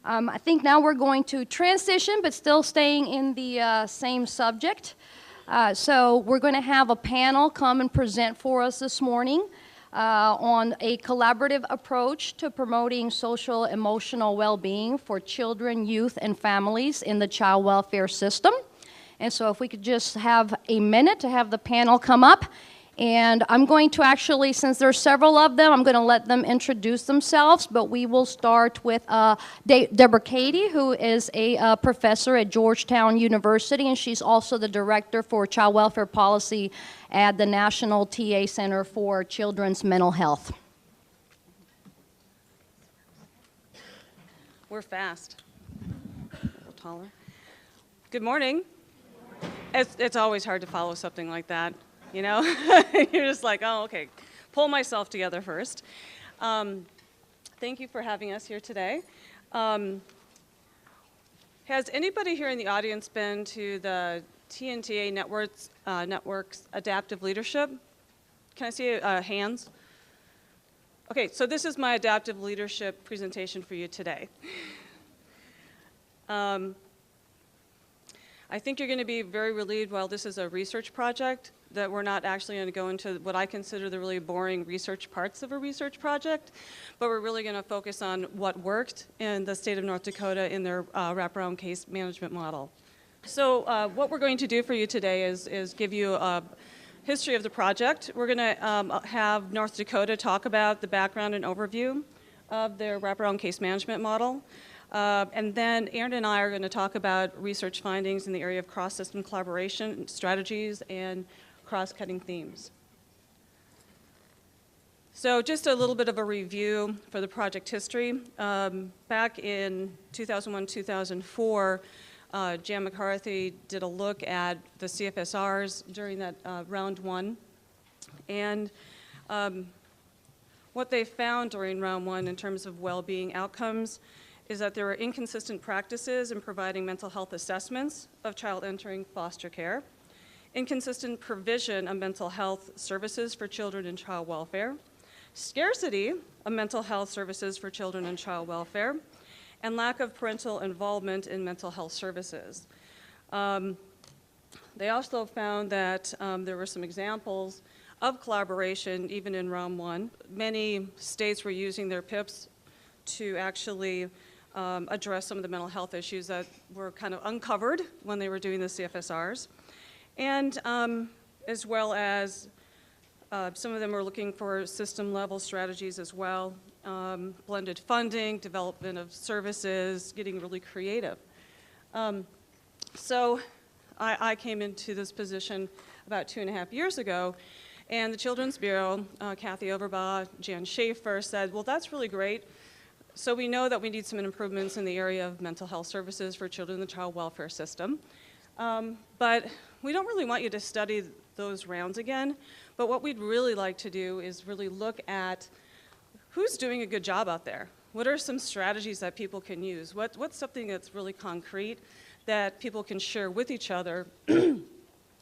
I think now we're going to transition, but still staying in the same subject. So we're going to have a panel come and present for us this morning on a collaborative approach to promoting social emotional well-being for children, youth, and families in the child welfare system. And so if we could just have a minute to have the panel come up. And I'm going to actually, since there's several of them, I'm going to let them introduce themselves, but we will start with Deborah Cady, who is a professor at Georgetown University, and she's also the director for child welfare policy at the National TA Center for Children's Mental Health. We're fast. A little taller. Good morning. It's always hard to follow something like that. You know, you're just like, oh, okay, pull myself together first. Thank you for having us here today. Has anybody here in the audience been to the TNTA Network's Adaptive Leadership? Can I see hands? Okay, so this is my adaptive leadership presentation for you today. I think you're going to be very relieved while this is a research project that we're not actually going to go into what I consider the really boring research parts of a research project, but we're really going to focus on what worked in the state of North Dakota in their wraparound case management model. So what we're going to do for you today is give you a history of the project. We're going to have North Dakota talk about the background and overview of their wraparound case management model. And then Aaron and I are going to talk about research findings in the area of cross-system collaboration, strategies, and cross-cutting themes. So just a little bit of a review for the project history. Back in 2001-2004, Jan McCarthy did a look at the CFSRs during that round one. And what they found during round one in terms of well-being outcomes is that there were inconsistent practices in providing mental health assessments of child entering foster care, inconsistent provision of mental health services for children in child welfare, scarcity of mental health services for children in child welfare, and lack of parental involvement in mental health services. They also found that there were some examples of collaboration even in round one. Many states were using their PIPs to actually address some of the mental health issues that were kind of uncovered when they were doing the CFSRs. And as well as some of them are looking for system-level strategies as well, blended funding, development of services, getting really creative. So I came into this position about 2.5 years ago, and the Children's Bureau, Kathy Overbaugh, Jan Schaefer said, well, that's really great. So we know that we need some improvements in the area of mental health services for children in the child welfare system. But we don't really want you to study those rounds again, but what we'd really like to do is really look at who's doing a good job out there. What are some strategies that people can use? What's something that's really concrete that people can share with each other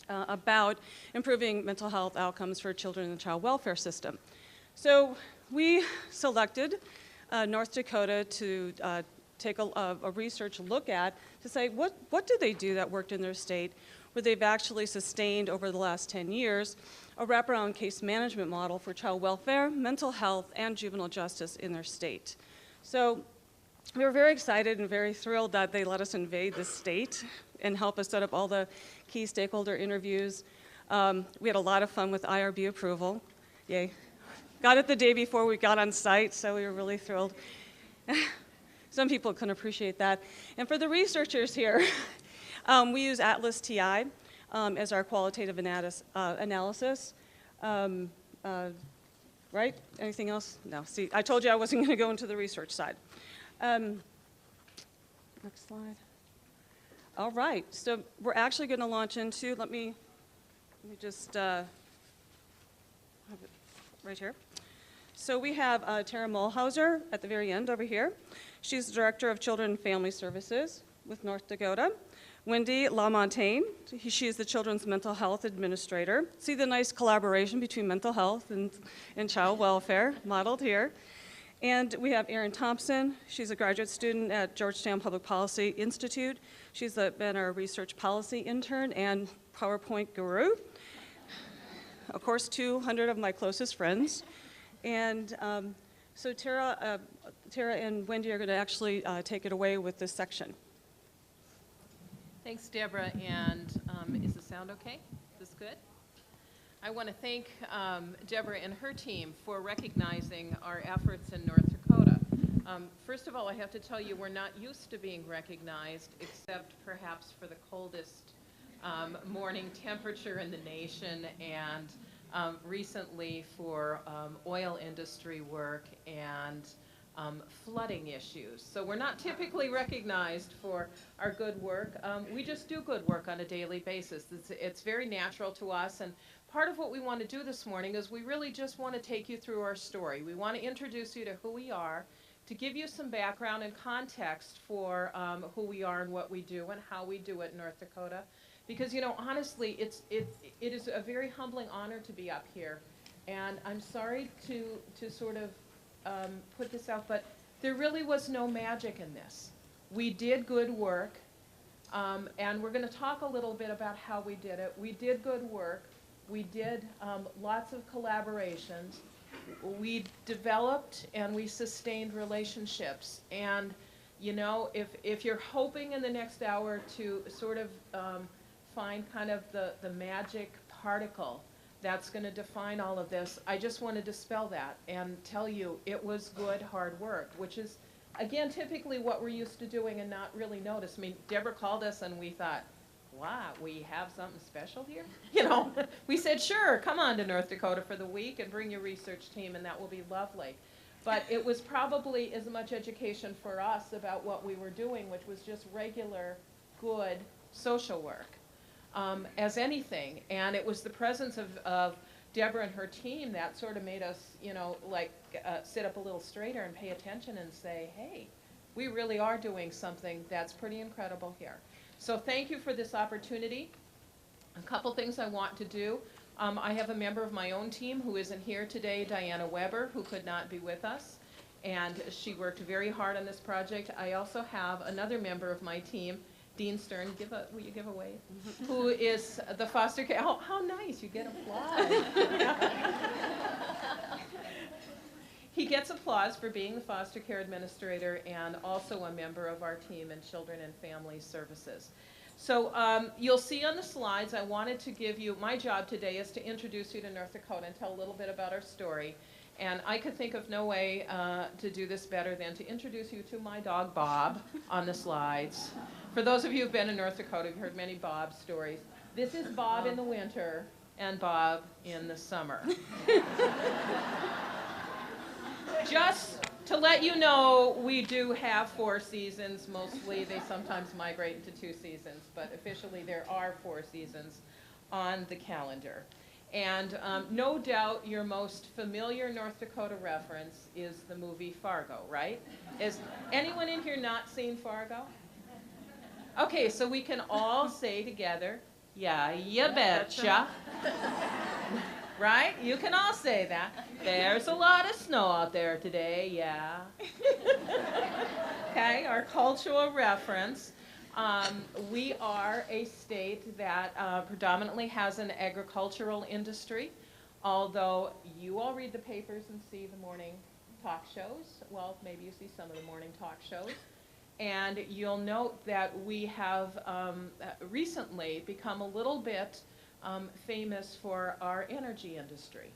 about improving mental health outcomes for children in the child welfare system? So we selected North Dakota to take a research look at to say what do they do that worked in their state where they've actually sustained over the last 10 years a wraparound case management model for child welfare, mental health, and juvenile justice in their state. So we were very excited and very thrilled that they let us invade the state and help us set up all the key stakeholder interviews. We had a lot of fun with IRB approval. Yay. Got it the day before we got on site, so we were really thrilled. Some people couldn't appreciate that. And for the researchers here, we use Atlas TI as our qualitative analysis. Right? Anything else? No. See, I told you I wasn't going to go into the research side. Next slide. All right. So we're actually going to launch into, let me just have it right here. So we have Tara Mulhauser at the very end over here. She's the Director of Children and Family Services with North Dakota. Wendy LaMontagne, she is the Children's Mental Health Administrator. See the nice collaboration between mental health and child welfare modeled here. And we have Erin Thompson. She's a graduate student at Georgetown Public Policy Institute. She's been our research policy intern and PowerPoint guru. Of course, 200 of my closest friends. And so Tara and Wendy are going to actually take it away with this section. Thanks, Deborah, and is the sound okay? Is this good? I want to thank Deborah and her team for recognizing our efforts in North Dakota. First of all, I have to tell you, we're not used to being recognized, except perhaps for the coldest morning temperature in the nation, and recently for oil industry work and flooding issues. So we're not typically recognized for our good work. We just do good work on a daily basis. It's very natural to us, and part of what we want to do this morning is we really just want to take you through our story. We want to introduce you to who we are, to give you some background and context for who we are and what we do and how we do it in North Dakota. Because, you know, honestly, it is a very humbling honor to be up here. And I'm sorry to sort of put this out, but there really was no magic in this. We did good work, and we're going to talk a little bit about how we did it. We did good work. We did lots of collaborations. We developed and we sustained relationships. And, you know, if you're hoping in the next hour to sort of find kind of the magic particle that's going to define all of this, I just want to dispel that and tell you it was good, hard work, which is, again, typically what we're used to doing and not really notice. I mean, Deborah called us and we thought, wow, we have something special here? You know, we said, sure, come on to North Dakota for the week and bring your research team, and that will be lovely. But it was probably as much education for us about what we were doing, which was just regular, good social work, as anything. And it was the presence of Deborah and her team that sort of made us, you know, like sit up a little straighter and pay attention and say, hey, we really are doing something that's pretty incredible here. So thank you for this opportunity. A couple things I want to do. I have a member of my own team who isn't here today, Diana Weber, who could not be with us, and she worked very hard on this project. I also have another member of my team, Dean Stern, will you give a wave? Who is the foster care, oh, how nice, you get applause. He gets applause for being the foster care administrator and also a member of our team in Children and Family Services. So you'll see on the slides, I wanted to give you, my job today is to introduce you to North Dakota and tell a little bit about our story. And I could think of no way to do this better than to introduce you to my dog, Bob, on the slides. For those of you who've been in North Dakota, you've heard many Bob stories. This is Bob in the winter and Bob in the summer. Just to let you know, we do have 4 seasons. Mostly they sometimes migrate into 2 seasons, but officially there are 4 seasons on the calendar. And no doubt your most familiar North Dakota reference is the movie Fargo, right? Is anyone in here not seen Fargo? Okay, so we can all say together, yeah, you betcha. Right? You can all say that. There's a lot of snow out there today, yeah. Okay, our cultural reference. We are a state that predominantly has an agricultural industry, although you all read the papers and see the morning talk shows. Well, maybe you see some of the morning talk shows. And you'll note that we have recently become a little bit famous for our energy industry,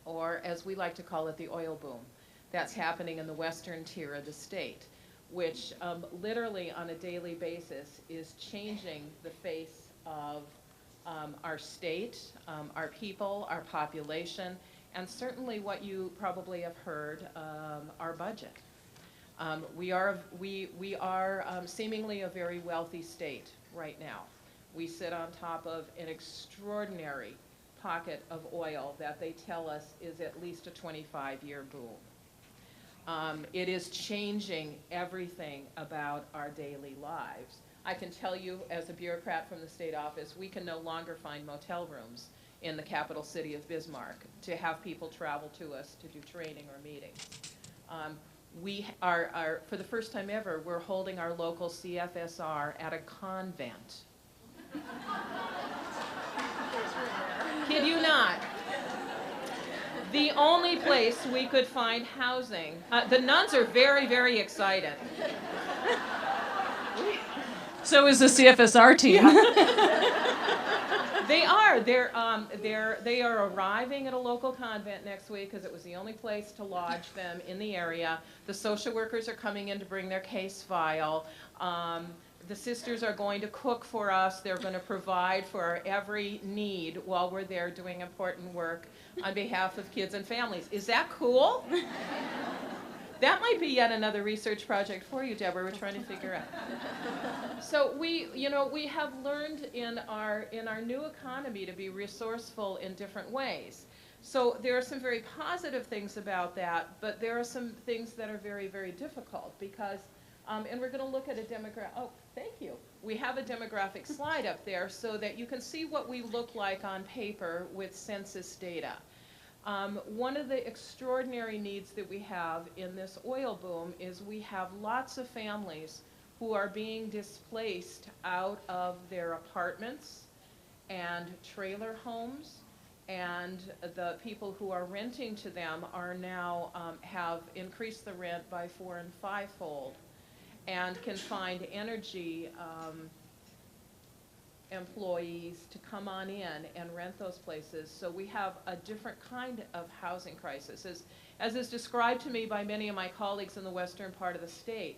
or as we like to call it, the oil boom that's happening in the western tier of the state, which literally on a daily basis is changing the face of our state, our people, our population, and certainly what you probably have heard, our budget. We are seemingly a very wealthy state right now. We sit on top of an extraordinary pocket of oil that they tell us is at least a 25-year boom. It is changing everything about our daily lives. I can tell you, as a bureaucrat from the state office, we can no longer find motel rooms in the capital city of Bismarck to have people travel to us to do training or meetings. We are, for the first time ever, we're holding our local CFSR at a convent. Kid you not. The only place we could find housing. The nuns are very, very excited. So is the CFSR team. They are. They are arriving at a local convent next week because it was the only place to lodge them in the area. The social workers are coming in to bring their case file. The sisters are going to cook for us. They're going to provide for our every need while we're there doing important work on behalf of kids and families. Is that cool? That might be yet another research project for you, Deborah. We're trying to figure out. So we have learned in our new economy to be resourceful in different ways. So there are some very positive things about that, but there are some things that are very, very difficult because, and we're going to look at a demographic. Oh, thank you. We have a demographic slide up there so that you can see what we look like on paper with census data. One of the extraordinary needs that we have in this oil boom is we have lots of families who are being displaced out of their apartments and trailer homes, and the people who are renting to them are now have increased the rent by 4- and 5-fold and can find energy employees to come on in and rent those places. So we have a different kind of housing crisis. As is described to me by many of my colleagues in the western part of the state,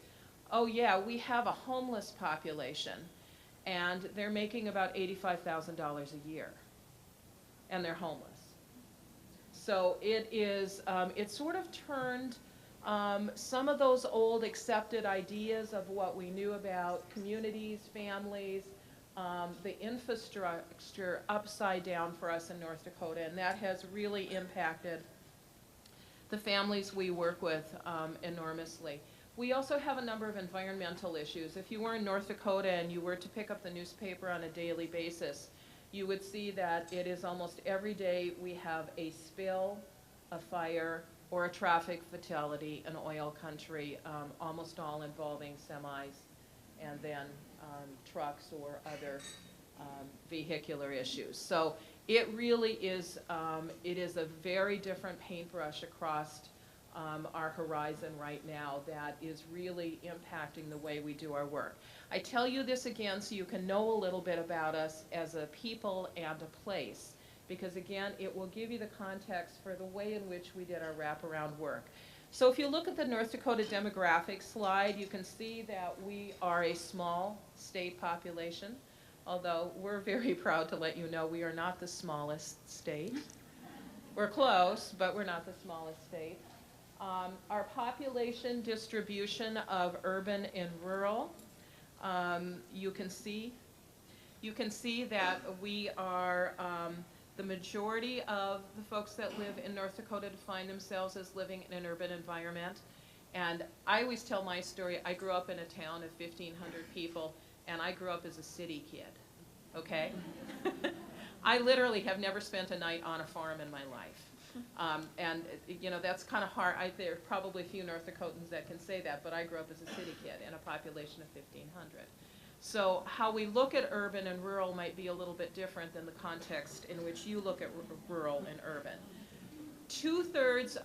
oh yeah, we have a homeless population and they're making about $85,000 a year and they're homeless. So it is, it's sort of turned some of those old accepted ideas of what we knew about communities, families, the infrastructure upside down for us in North Dakota, and that has really impacted the families we work with enormously. We also have a number of environmental issues. If you were in North Dakota and you were to pick up the newspaper on a daily basis, you would see that it is almost every day we have a spill, a fire, or a traffic fatality in oil country, almost all involving semis and then trucks or other vehicular issues. So it really is, it is a very different paintbrush across our horizon right now that is really impacting the way we do our work. I tell you this again so you can know a little bit about us as a people and a place, because again, it will give you the context for the way in which we did our wraparound work. So if you look at the North Dakota demographic slide, you can see that we are a small state population, although we're very proud to let you know we are not the smallest state. We're close, but we're not the smallest state. Our population distribution of urban and rural, you can see that we are the majority of the folks that live in North Dakota define themselves as living in an urban environment. And I always tell my story. I grew up in a town of 1,500 people, and I grew up as a city kid, okay? I literally have never spent a night on a farm in my life. And, you know, that's kind of hard. There are probably a few North Dakotans that can say that, but I grew up as a city kid in a population of 1,500. So how we look at urban and rural might be a little bit different than the context in which you look at rural and urban. 2/3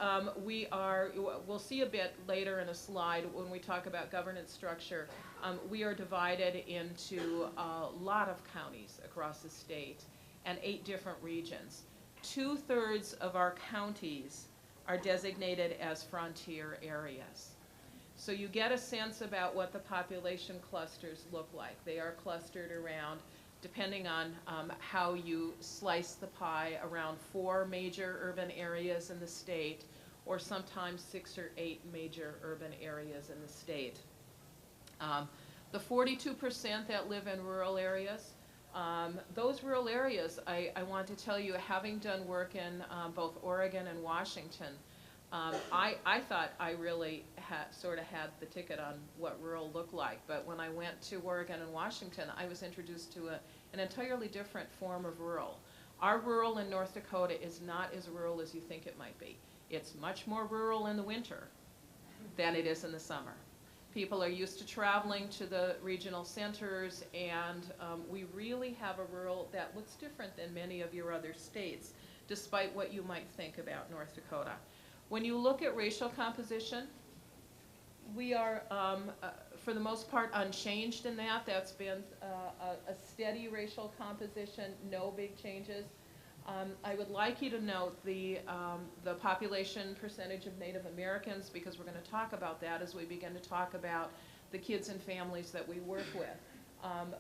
we'll see a bit later in a slide when we talk about governance structure, we are divided into a lot of counties across the state and 8 different regions. 2/3 of our counties are designated as frontier areas. So you get a sense about what the population clusters look like. They are clustered around, depending on how you slice the pie, around 4 major urban areas in the state, or sometimes 6 or 8 major urban areas in the state. The 42% that live in rural areas, those rural areas, I want to tell you, having done work in both Oregon and Washington, I thought I really sort of had the ticket on what rural looked like, but when I went to Oregon and Washington, I was introduced to an entirely different form of rural. Our rural in North Dakota is not as rural as you think it might be. It's much more rural in the winter, than it is in the summer. People are used to traveling to the regional centers, and we really have a rural that looks different than many of your other states, despite what you might think about North Dakota. When you look at racial composition, we are, for the most part, unchanged in that. That's been a steady racial composition, no big changes. I would like you to note the population percentage of Native Americans, because we're going to talk about that as we begin to talk about the kids and families that we work with.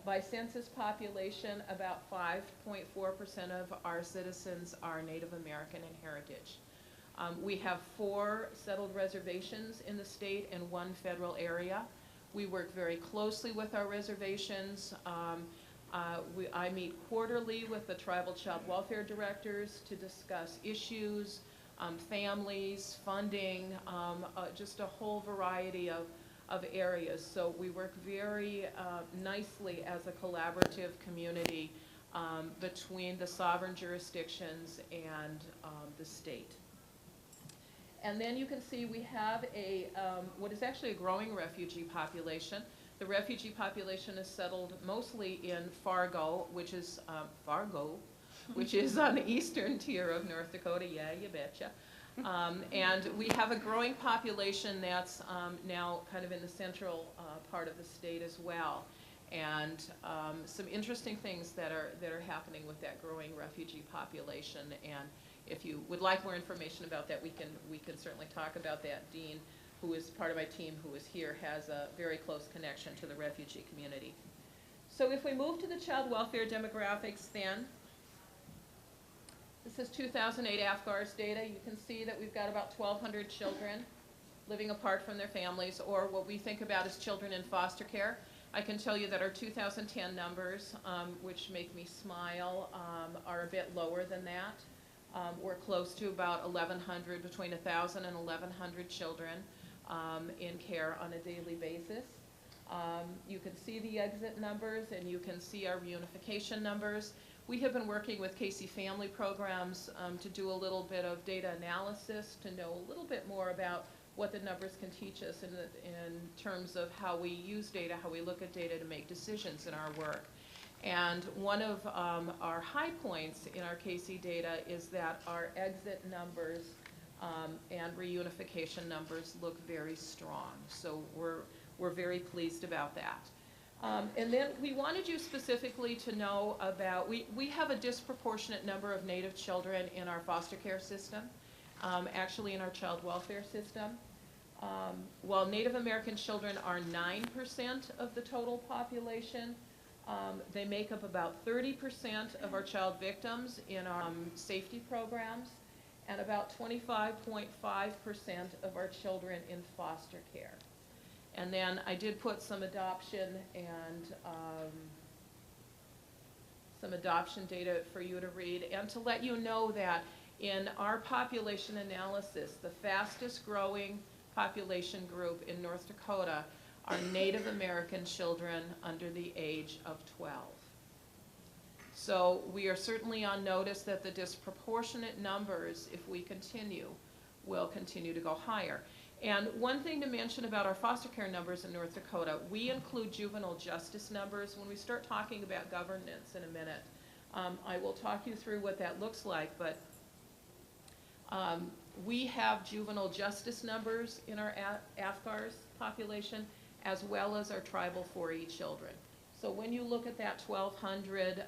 By census population, about 5.4% of our citizens are Native American in heritage. We have 4 settled reservations in the state and 1 federal area. We work very closely with our reservations. I meet quarterly with the tribal child welfare directors to discuss issues, families, funding, just a whole variety of areas. So we work very nicely as a collaborative community between the sovereign jurisdictions and the state. And then you can see we have a what is actually a growing refugee population. The refugee population is settled mostly in Fargo, which is on the eastern tier of North Dakota. Yeah, you betcha. And we have a growing population that's now kind of in the central part of the state as well. And some interesting things that are happening with that growing refugee population. And if you would like more information about that, we can certainly talk about that. Dean, who is part of my team who is here, has a very close connection to the refugee community. So if we move to the child welfare demographics then, this is 2008 AFGARS data. You can see that we've got about 1,200 children living apart from their families, or what we think about as children in foster care. I can tell you that our 2010 numbers, which make me smile, are a bit lower than that. We're close to about 1,100, between 1,000 and 1,100 children in care on a daily basis. You can see the exit numbers, and you can see our reunification numbers. We have been working with Casey Family Programs to do a little bit of data analysis, to know a little bit more about what the numbers can teach us in terms of how we use data, how we look at data to make decisions in our work. And one of our high points in our Casey data is that our exit numbers and reunification numbers look very strong. So we're very pleased about that. And then we wanted you specifically to know about, we have a disproportionate number of Native children in our foster care system, actually in our child welfare system. While Native American children are 9% of the total population, they make up about 30% of our child victims in our safety programs, and about 25.5% of our children in foster care. And then I did put some adoption and some adoption data for you to read, and to let you know that in our population analysis, the fastest growing population group in North Dakota are Native American children under the age of 12. So we are certainly on notice that the disproportionate numbers, if we continue, will continue to go higher. And one thing to mention about our foster care numbers in North Dakota, we include juvenile justice numbers. When we start talking about governance in a minute, I will talk you through what that looks like, but we have juvenile justice numbers in our AFGARS population, as well as our tribal 4E children. So when you look at that 1,200,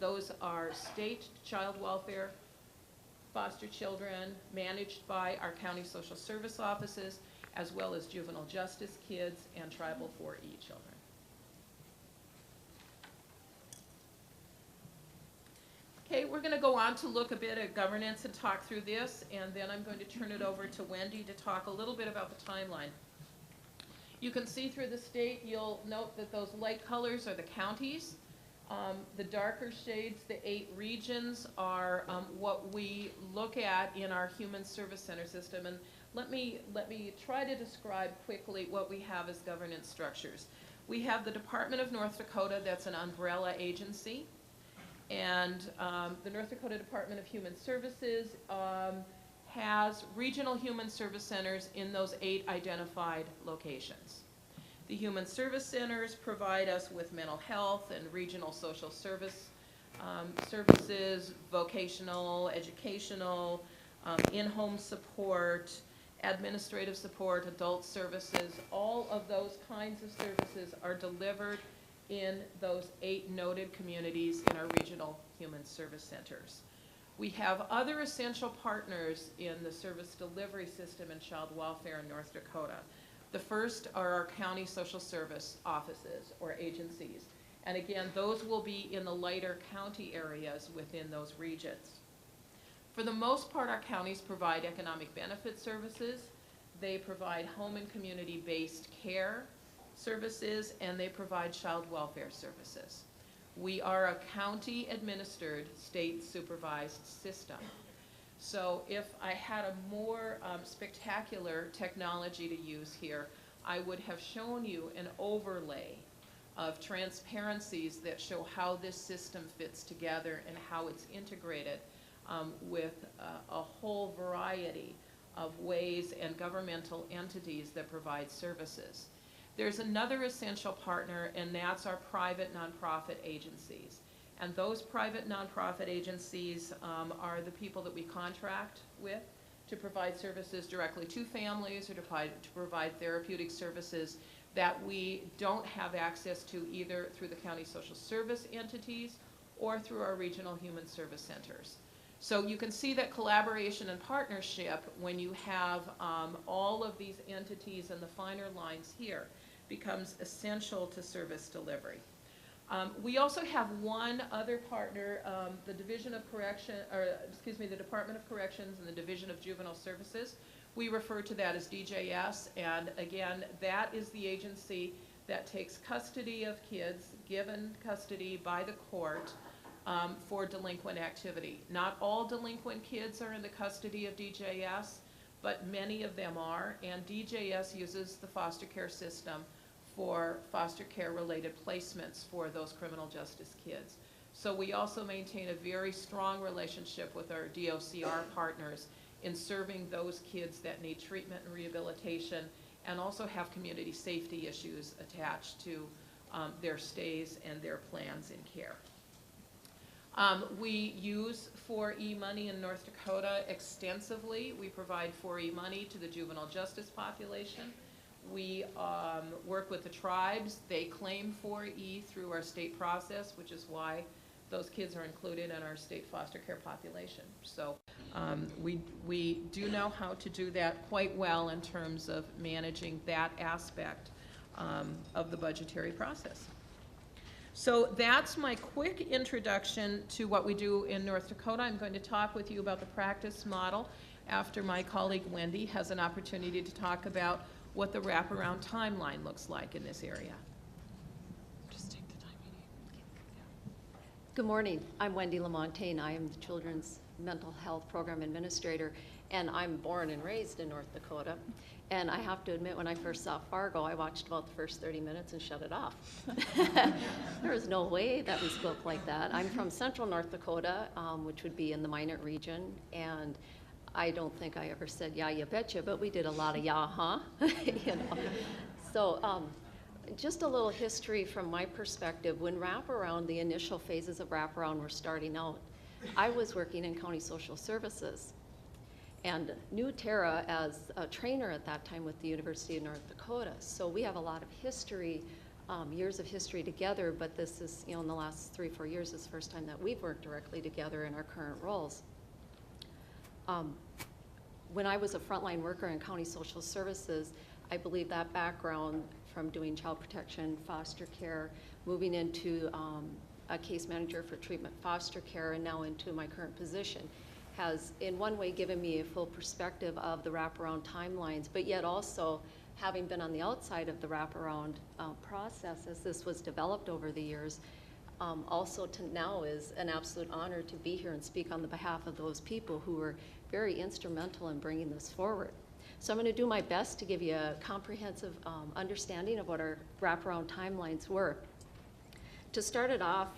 those are state child welfare foster children managed by our county social service offices, as well as juvenile justice kids and tribal 4E children. Okay, we're going to go on to look a bit at governance and talk through this, and then I'm going to turn it over to Wendy to talk a little bit about the timeline. You can see through the state, you'll note that those light colors are the counties. The darker shades, the 8 regions, are what we look at in our Human Service Center system. And let me try to describe quickly what we have as governance structures. We have the Department of North Dakota, that's an umbrella agency. And the North Dakota Department of Human Services has regional human service centers in those 8 identified locations. The human service centers provide us with mental health and regional social services, vocational, educational, in-home support, administrative support, adult services. All of those kinds of services are delivered in those 8 noted communities in our regional human service centers. We have other essential partners in the service delivery system in child welfare in North Dakota. The first are our county social service offices or agencies. And again, those will be in the lighter county areas within those regions. For the most part, our counties provide economic benefit services. They provide home and community-based care services, and they provide child welfare services. We are a county-administered, state-supervised system. So if I had a more spectacular technology to use here, I would have shown you an overlay of transparencies that show how this system fits together and how it's integrated with a whole variety of ways and governmental entities that provide services. There's another essential partner, and that's our private nonprofit agencies. And those private nonprofit agencies are the people that we contract with to provide services directly to families or to provide therapeutic services that we don't have access to either through the county social service entities or through our regional human service centers. So you can see that collaboration and partnership, when you have all of these entities and the finer lines here, becomes essential to service delivery. We also have one other partner, the Division of Correction, or excuse me, the Department of Corrections and the Division of Juvenile Services. We refer to that as DJS, and again, that is the agency that takes custody of kids given custody by the court for delinquent activity. Not all delinquent kids are in the custody of DJS, but many of them are, and DJS uses the foster care system for foster care related placements for those criminal justice kids. So we also maintain a very strong relationship with our DOCR partners in serving those kids that need treatment and rehabilitation, and also have community safety issues attached to their stays and their plans in care. We use 4E money in North Dakota extensively. We provide 4E money to the juvenile justice population. We work with the tribes. They claim 4E through our state process, which is why those kids are included in our state foster care population. So we do know how to do that quite well in terms of managing that aspect of the budgetary process. So that's my quick introduction to what we do in North Dakota. I'm going to talk with you about the practice model after my colleague Wendy has an opportunity to talk about what the wraparound timeline looks like in this area. Just take the time you need. Good morning. I'm Wendy LaMontagne. I am the Children's Mental Health Program Administrator, and I'm born and raised in North Dakota. And I have to admit, when I first saw Fargo, I watched about the first 30 minutes and shut it off. There was no way that we spoke like that. I'm from central North Dakota, which would be in the Minot region, and I don't think I ever said, yeah, you betcha, but we did a lot of yeah, huh? You know. So just a little history from my perspective. When wraparound, the initial phases of wraparound were starting out, I was working in county social services and knew Tara as a trainer at that time with the University of North Dakota. So we have a lot of history, years of history together, but this is, you know, in the last 3 or 4 years is the first time that we've worked directly together in our current roles. When I was a frontline worker in county social services, I believe that background from doing child protection, foster care, moving into a case manager for treatment foster care, and now into my current position, has in one way given me a full perspective of the wraparound timelines, but yet also having been on the outside of the wraparound process as this was developed over the years, also to now is an absolute honor to be here and speak on the behalf of those people who were very instrumental in bringing this forward. So I'm going to do my best to give you a comprehensive understanding of what our wraparound timelines were. To start it off,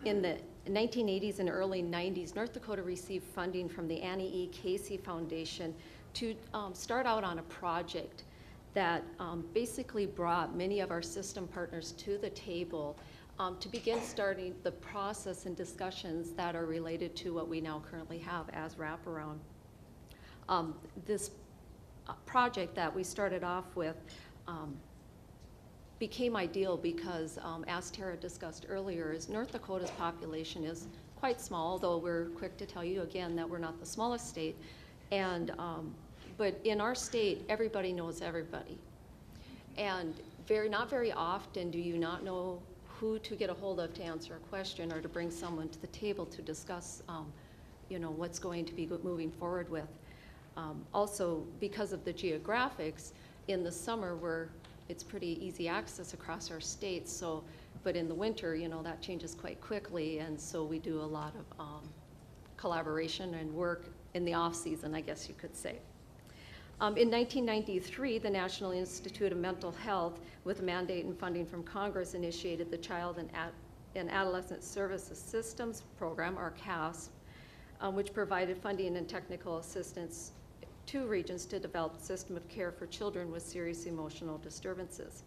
In the 1980s and early 90s, North Dakota received funding from the Annie E. Casey Foundation to start out on a project that basically brought many of our system partners to the table to begin starting the process and discussions that are related to what we now currently have as wraparound. This project that we started off with became ideal because, as Tara discussed earlier, is North Dakota's population is quite small, though we're quick to tell you again that we're not the smallest state. And but in our state, everybody knows everybody. And not very often do you not know who to get a hold of to answer a question or to bring someone to the table to discuss what's going to be moving forward with. Also, because of the geographics, in the summer it's pretty easy access across our state. So, but in the winter, that changes quite quickly, and so we do a lot of collaboration and work in the off season, I guess you could say. In 1993, the National Institute of Mental Health, with a mandate and funding from Congress, initiated the Child and Adolescent Services Systems Program, or CASP, which provided funding and technical assistance to regions to develop a system of care for children with serious emotional disturbances.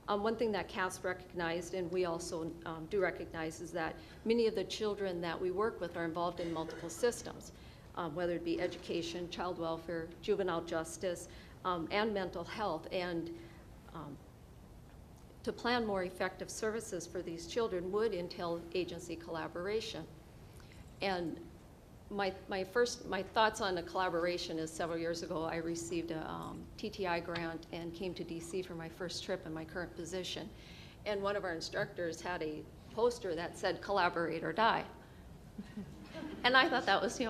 One thing that CASP recognized, and we also do recognize, is that many of the children that we work with are involved in multiple systems, whether it be education, child welfare, juvenile justice, and mental health. And to plan more effective services for these children would entail agency collaboration. And my thoughts on the collaboration is several years ago I received a TTI grant and came to DC for my first trip in my current position. And one of our instructors had a poster that said "Collaborate or Die." And I thought that was,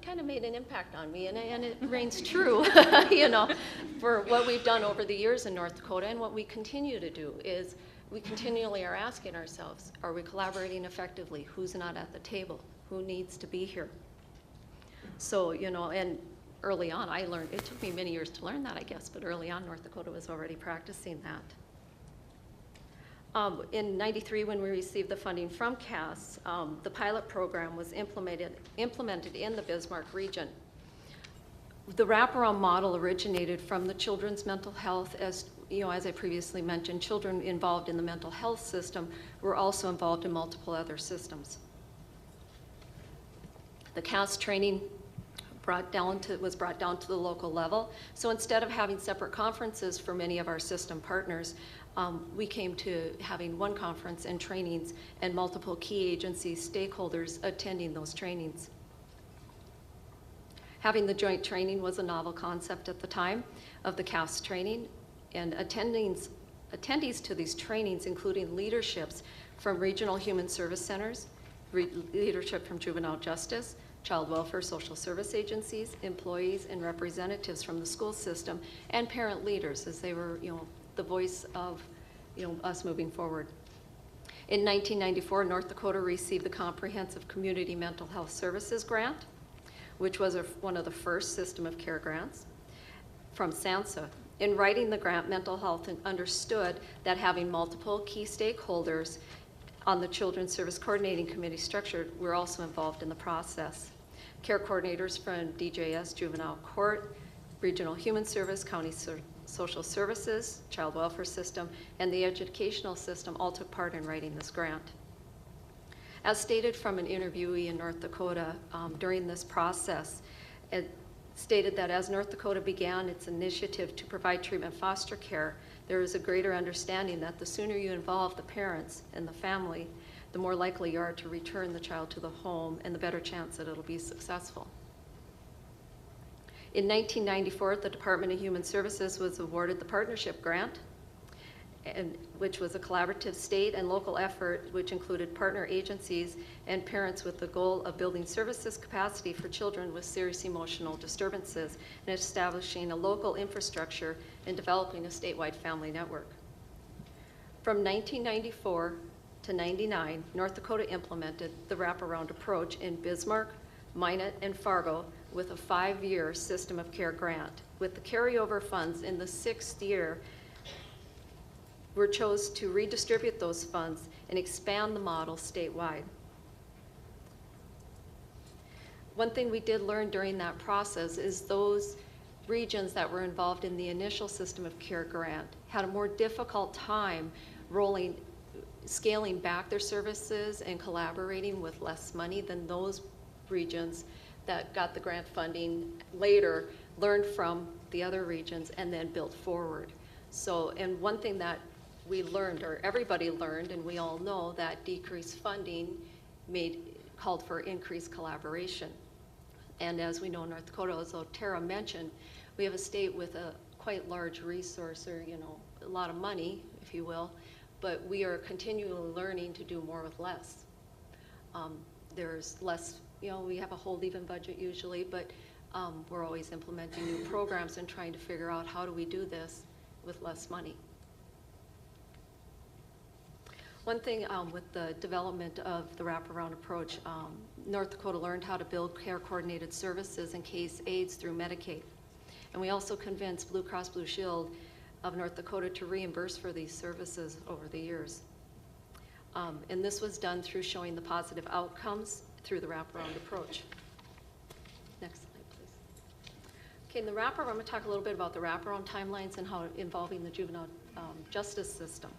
kind of made an impact on me, and it reigns true, for what we've done over the years in North Dakota. And what we continue to do is we continually are asking ourselves, are we collaborating effectively? Who's not at the table? Who needs to be here? So, and early on I learned, it took me many years to learn that, I guess, but early on North Dakota was already practicing that. In '93, when we received the funding from CAS, the pilot program was implemented in the Bismarck region. The wraparound model originated from the children's mental health. As I previously mentioned, children involved in the mental health system were also involved in multiple other systems. The CAS training was brought down to the local level. So instead of having separate conferences for many of our system partners, we came to having one conference and trainings and multiple key agency stakeholders attending those trainings. Having the joint training was a novel concept at the time of the CAS training, and attendees to these trainings, including leaderships from regional human service centers, leadership from juvenile justice, child welfare, social service agencies, employees, and representatives from the school system, and parent leaders, as they were, the voice of, us moving forward. In 1994, North Dakota received the Comprehensive Community Mental Health Services Grant, which was one of the first system of care grants from SANSA. In writing the grant, Mental Health understood that having multiple key stakeholders on the Children's Service Coordinating Committee structure were also involved in the process. Care coordinators from DJS, Juvenile Court, Regional Human Service, County Social Services, Child Welfare System, and the educational system all took part in writing this grant. As stated from an interviewee in North Dakota during this process, it stated that as North Dakota began its initiative to provide treatment foster care, there is a greater understanding that the sooner you involve the parents and the family, the more likely you are to return the child to the home and the better chance that it'll be successful. In 1994, the Department of Human Services was awarded the Partnership Grant, which was a collaborative state and local effort which included partner agencies and parents with the goal of building services capacity for children with serious emotional disturbances and establishing a local infrastructure and developing a statewide family network. From 1994 to 99, North Dakota implemented the wraparound approach in Bismarck, Minot, and Fargo with a 5-year system of care grant. With the carryover funds in the 6th year, were chose to redistribute those funds and expand the model statewide. One thing we did learn during that process is those regions that were involved in the initial system of care grant had a more difficult time scaling back their services and collaborating with less money than those regions that got the grant funding later, learned from the other regions, and then built forward. So, and one thing that we learned, or everybody learned, and we all know, that decreased funding called for increased collaboration. And as we know in North Dakota, as Tara mentioned, we have a state with a quite large resource, or a lot of money, if you will, but we are continually learning to do more with less. There's less, we have a hold even budget usually, but we're always implementing new programs and trying to figure out how do we do this with less money. One thing with the development of the wraparound approach, North Dakota learned how to build care coordinated services and case aids through Medicaid. And we also convinced Blue Cross Blue Shield of North Dakota to reimburse for these services over the years. And this was done through showing the positive outcomes through the wraparound approach. Next slide, please. Okay, in the wraparound, I'm going to talk a little bit about the wraparound timelines and how involving the juvenile justice system.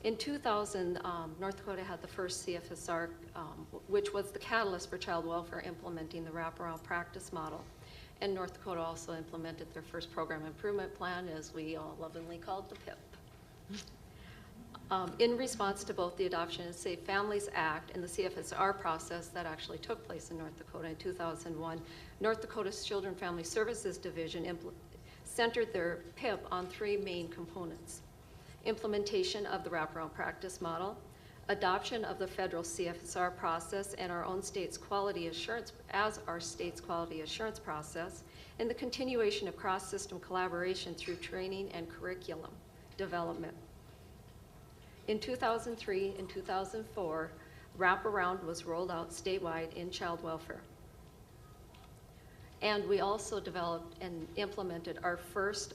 In 2000, North Dakota had the first CFSR, which was the catalyst for child welfare implementing the wraparound practice model. And North Dakota also implemented their first program improvement plan, as we all lovingly called the PIP. In response to both the Adoption and Safe Families Act and the CFSR process that actually took place in North Dakota in 2001, North Dakota's Children Family Services Division centered their PIP on three main components: implementation of the wraparound practice model, adoption of the federal CFSR process and our own state's quality assurance as our state's quality assurance process, and the continuation of cross-system collaboration through training and curriculum development. In 2003 and 2004, wraparound was rolled out statewide in child welfare. And we also developed and implemented our first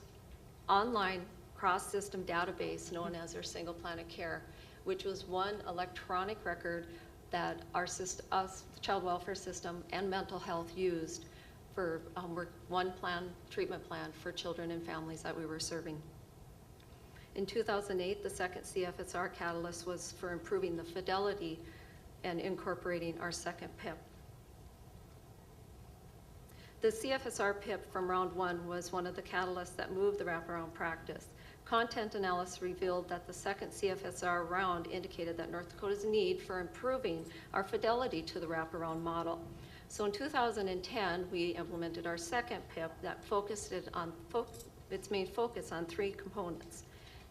online cross-system database known as our Single Plan of Care, which was one electronic record that the child welfare system and mental health used for one treatment plan for children and families that we were serving. In 2008, the second CFSR catalyst was for improving the fidelity and incorporating our second PIP. The CFSR PIP from round one was one of the catalysts that moved the wraparound practice. Content analysis revealed that the second CFSR round indicated that North Dakota's need for improving our fidelity to the wraparound model. So in 2010, we implemented our second PIP that focused its main focus on three components: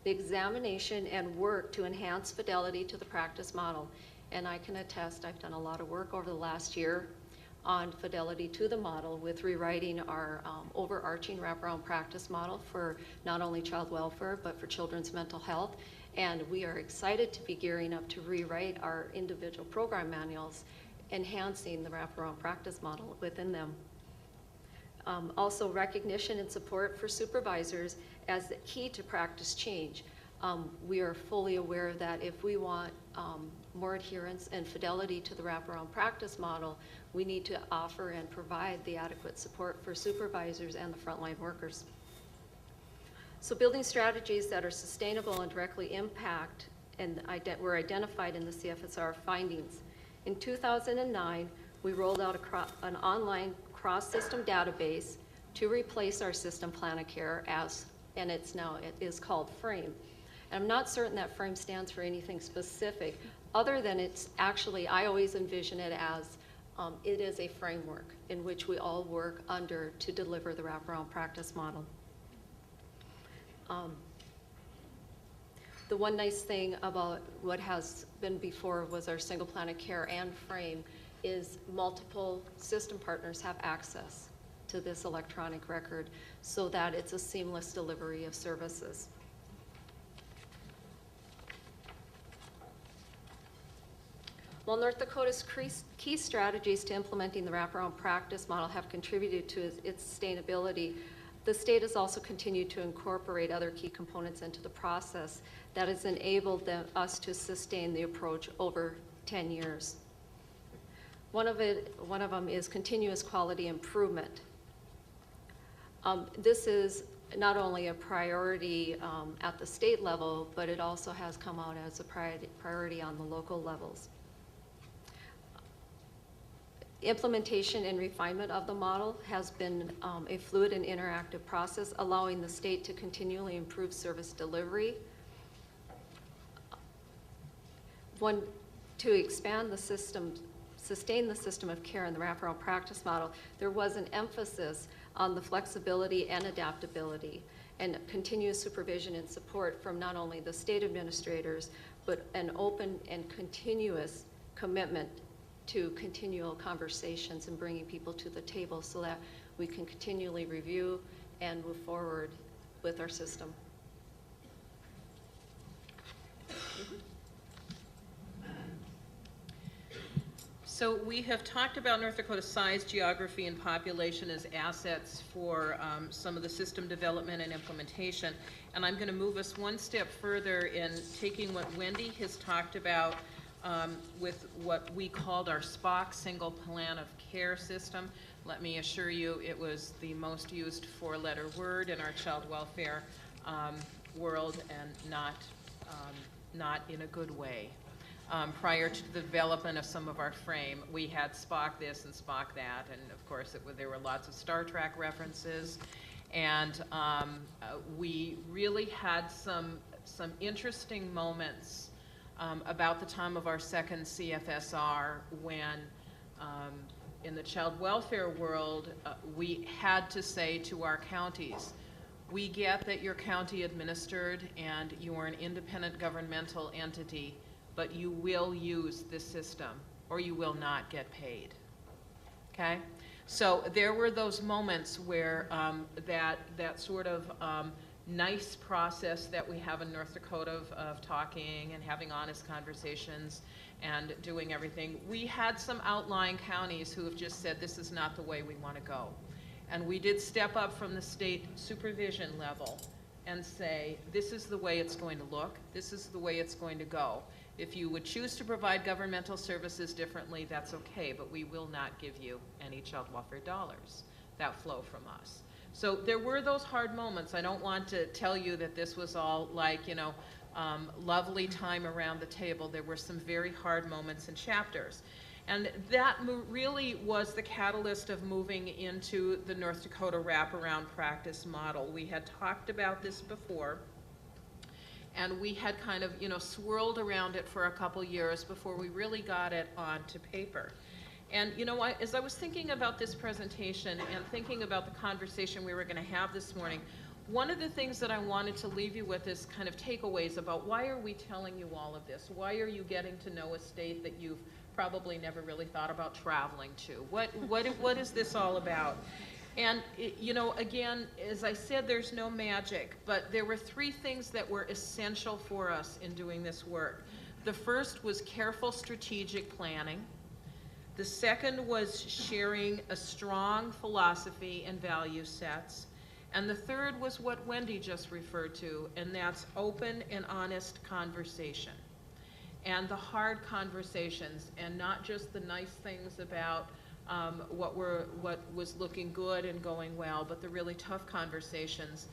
the examination and work to enhance fidelity to the practice model. And I can attest, I've done a lot of work over the last year on fidelity to the model with rewriting our overarching wraparound practice model for not only child welfare, but for children's mental health. And we are excited to be gearing up to rewrite our individual program manuals, enhancing the wraparound practice model within them. Also, recognition and support for supervisors as the key to practice change. We are fully aware that if we want more adherence and fidelity to the wraparound practice model, we need to offer and provide the adequate support for supervisors and the frontline workers. So building strategies that are sustainable and directly impact and were identified in the CFSR findings. In 2009, we rolled out an online cross-system database to replace our system plan of care and it is called FRAME. And I'm not certain that FRAME stands for anything specific, other than it's actually, I always envision it as it is a framework in which we all work under to deliver the wraparound practice model. The one nice thing about what has been before was our single plan of care and FRAME is multiple system partners have access to this electronic record so that it's a seamless delivery of services. While North Dakota's key strategies to implementing the wraparound practice model have contributed to its sustainability, The state has also continued to incorporate other key components into the process that has enabled us to sustain the approach over 10 years. One of them is continuous quality improvement. This is not only a priority at the state level, but it also has come out as a priority on the local levels. Implementation and refinement of the model has been a fluid and interactive process, allowing the state to continually improve service delivery. To expand the system, sustain the system of care in the wraparound practice model, there was an emphasis on the flexibility and adaptability and continuous supervision and support from not only the state administrators, but an open and continuous commitment to continual conversations and bringing people to the table so that we can continually review and move forward with our system. So we have talked about North Dakota's size, geography, and population as assets for some of the system development and implementation. And I'm going to move us one step further in taking what Wendy has talked about with what we called our SPOC, Single Plan of Care System. Let me assure you it was the most used four-letter word in our child welfare world, and not in a good way. Prior to the development of some of our frame, we had SPOC this and SPOC that, and of course there were lots of Star Trek references, and we really had some interesting moments about the time of our second CFSR when in the child welfare world we had to say to our counties, we get that you're county administered and you are an independent governmental entity, but you will use this system or you will not get paid, okay? So there were those moments where that sort of nice process that we have in North Dakota of talking and having honest conversations and doing everything. We had some outlying counties who have just said this is not the way we want to go. And we did step up from the state supervision level and say this is the way it's going to look, this is the way it's going to go. If you would choose to provide governmental services differently, that's okay, but we will not give you any child welfare dollars that flow from us. So there were those hard moments. I don't want to tell you that this was all like, you know, lovely time around the table. There were some very hard moments and chapters. And that really was the catalyst of moving into the North Dakota wraparound practice model. We had talked about this before, and we had kind of, you know, swirled around it for a couple years before we really got it onto paper. And you know, as I was thinking about this presentation and thinking about the conversation we were going to have this morning, one of the things that I wanted to leave you with is kind of takeaways about why are we telling you all of this? Why are you getting to know a state that you've probably never really thought about traveling to? What is this all about? And you know, again, as I said, there's no magic, but there were three things that were essential for us in doing this work. The first was careful strategic planning. The second was sharing a strong philosophy and value sets. And the third was what Wendy just referred to, and that's open and honest conversation. And the hard conversations, and not just the nice things about what was looking good and going well, but the really tough conversations.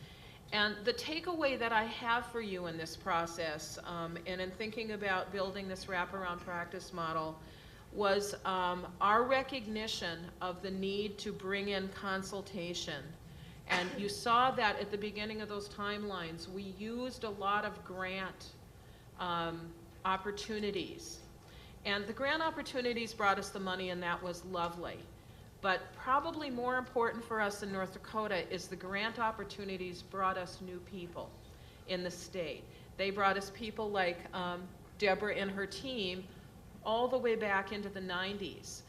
And the takeaway that I have for you in this process, and in thinking about building this wraparound practice model, was our recognition of the need to bring in consultation. And you saw that at the beginning of those timelines. We used a lot of grant opportunities. And the grant opportunities brought us the money, and that was lovely. But probably more important for us in North Dakota is the grant opportunities brought us new people in the state. They brought us people like Deborah and her team all the way back into the 90s.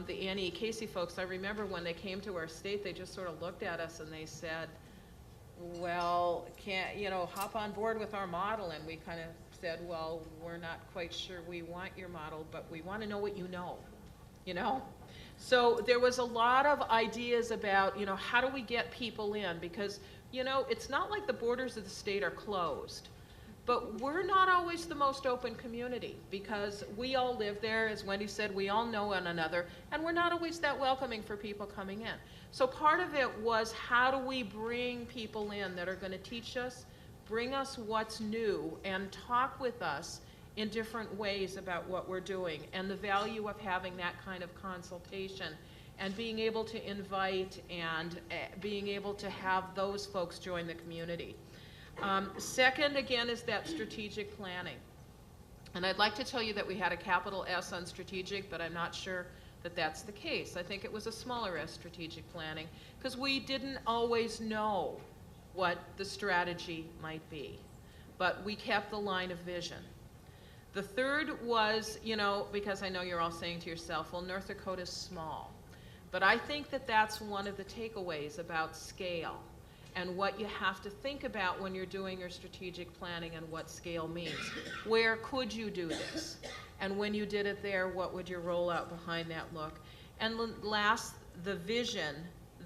The Annie E. Casey folks, I remember when they came to our state, they just sort of looked at us and they said, well, can't, you know, hop on board with our model. And we kind of said, well, we're not quite sure we want your model, but we want to know what you know, you know? So there was a lot of ideas about, you know, how do we get people in? Because, you know, it's not like the borders of the state are closed. But we're not always the most open community because we all live there. As Wendy said, we all know one another, and we're not always that welcoming for people coming in. So part of it was, how do we bring people in that are going to teach us, bring us what's new, and talk with us in different ways about what we're doing, and the value of having that kind of consultation, and being able to invite and being able to have those folks join the community. Second, again, is that strategic planning. And I'd like to tell you that we had a capital S on strategic, but I'm not sure that that's the case. I think it was a smaller S, strategic planning, because we didn't always know what the strategy might be. But we kept the line of vision. The third was, you know, because I know you're all saying to yourself, well, North Dakota's small. But I think that that's one of the takeaways about scale, and what you have to think about when you're doing your strategic planning and what scale means. Where could you do this? And when you did it there, what would your rollout behind that look? And last, the vision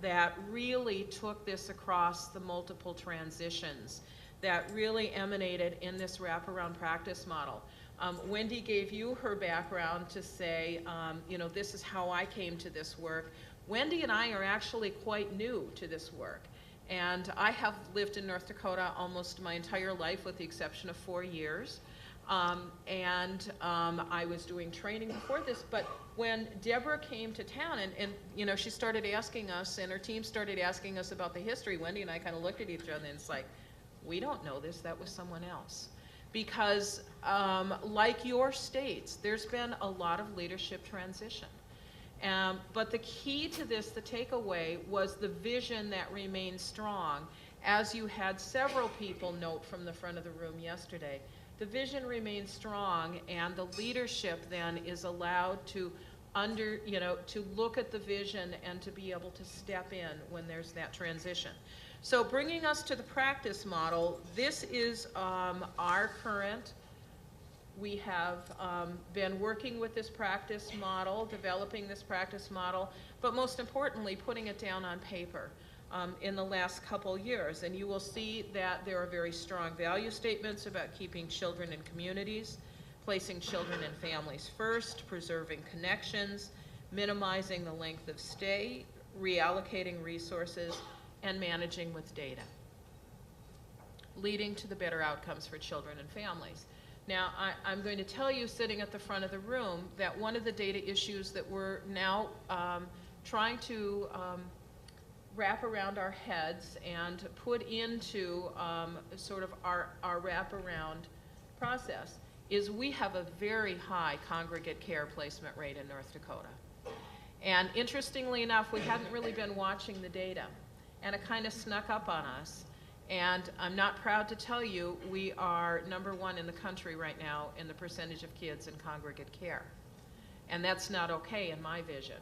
that really took this across the multiple transitions, that really emanated in this wraparound practice model. Wendy gave you her background to say, you know, this is how I came to this work. Wendy and I are actually quite new to this work. And I have lived in North Dakota almost my entire life with the exception of 4 years. I was doing training before this, but when Deborah came to town and you know, she started asking us, and her team started asking us about the history, Wendy and I kind of looked at each other and it's like, we don't know this, that was someone else. Because like your states, there's been a lot of leadership transition. But the key to this, the takeaway, was the vision that remained strong. As you had several people note from the front of the room yesterday, the vision remains strong, and the leadership then is allowed to to look at the vision and to be able to step in when there's that transition. So bringing us to the practice model, this is our current. We have been working with this practice model, developing this practice model, but most importantly, putting it down on paper in the last couple years. And you will see that there are very strong value statements about keeping children in communities, placing children and families first, preserving connections, minimizing the length of stay, reallocating resources, and managing with data, leading to the better outcomes for children and families. Now, I'm going to tell you, sitting at the front of the room, that one of the data issues that we're now trying to wrap around our heads and put into sort of our wraparound process is we have a very high congregate care placement rate in North Dakota. And interestingly enough, we hadn't really been watching the data, and it kind of snuck up on us. And I'm not proud to tell you, we are #1 in the country right now in the percentage of kids in congregate care. And that's not okay in my vision.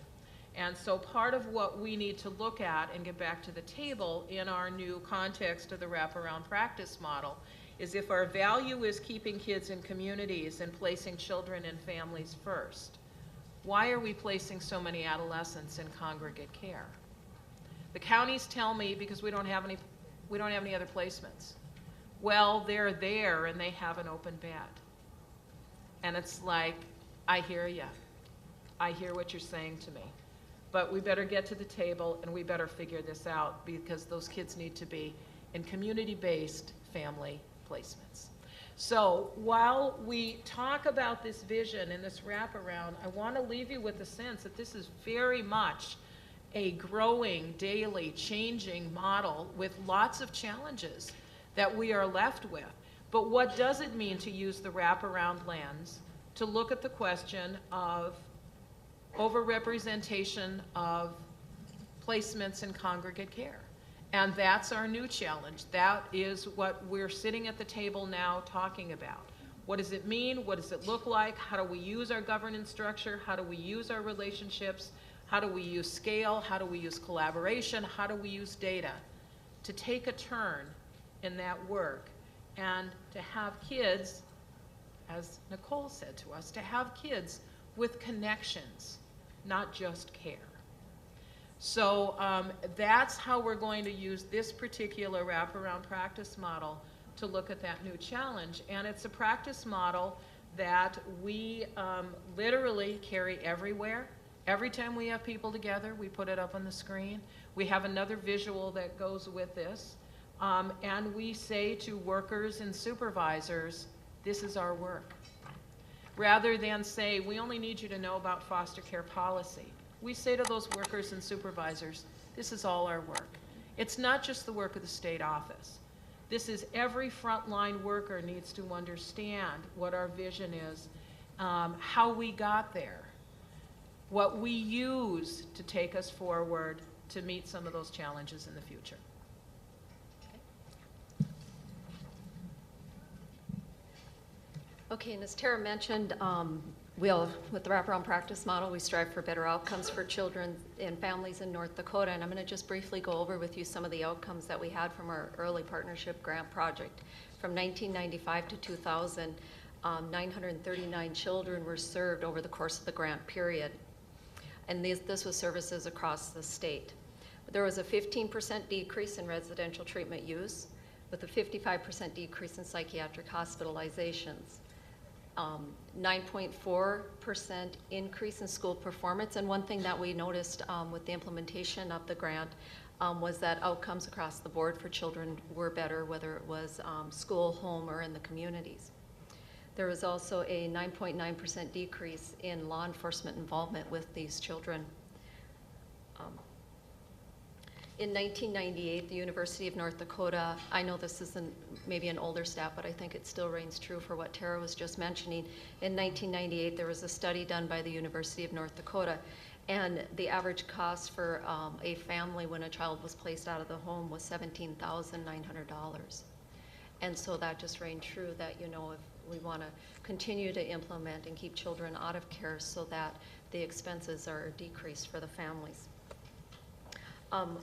And so part of what we need to look at and get back to the table in our new context of the wraparound practice model is, if our value is keeping kids in communities and placing children and families first, why are we placing so many adolescents in congregate care? The counties tell me because we don't have any other placements. Well, they're there and they have an open bed. And it's like, I hear you. I hear what you're saying to me. But we better get to the table and we better figure this out, because those kids need to be in community-based family placements. So while we talk about this vision and this wraparound, I want to leave you with the sense that this is very much a growing, daily, changing model with lots of challenges that we are left with. But what does it mean to use the wraparound lens to look at the question of overrepresentation of placements in congregate care? And that's our new challenge. That is what we're sitting at the table now talking about. What does it mean? What does it look like? How do we use our governance structure? How do we use our relationships? How do we use scale? How do we use collaboration? How do we use data to take a turn in that work and to have kids, as Nicole said to us, to have kids with connections not just care. So that's how we're going to use this particular wraparound practice model to look at that new challenge. And it's a practice model that we literally carry everywhere. Every time we have people together, we put it up on the screen. We have another visual that goes with this. And we say to workers and supervisors, this is our work. Rather than say, we only need you to know about foster care policy. We say to those workers and supervisors, this is all our work. It's not just the work of the state office. This is every frontline worker needs to understand what our vision is, how we got there, what we use to take us forward to meet some of those challenges in the future. Okay, and as Tara mentioned, with the wraparound practice model, we strive for better outcomes for children and families in North Dakota. And I'm going to just briefly go over with you some of the outcomes that we had from our early partnership grant project. From 1995 to 2000, 939 children were served over the course of the grant period. And this was services across the state. There was a 15% decrease in residential treatment use, with a 55% decrease in psychiatric hospitalizations. 9.4% increase in school performance. And one thing that we noticed with the implementation of the grant was that outcomes across the board for children were better, whether it was school, home, or in the communities. There was also a 9.9% decrease in law enforcement involvement with these children. In 1998, the University of North Dakota, I know this isn't maybe an older stat, but I think it still reigns true for what Tara was just mentioning. In 1998, there was a study done by the University of North Dakota, and the average cost for a family when a child was placed out of the home was $17,900. And so that just reigned true that, you know, if we want to continue to implement and keep children out of care so that the expenses are decreased for the families.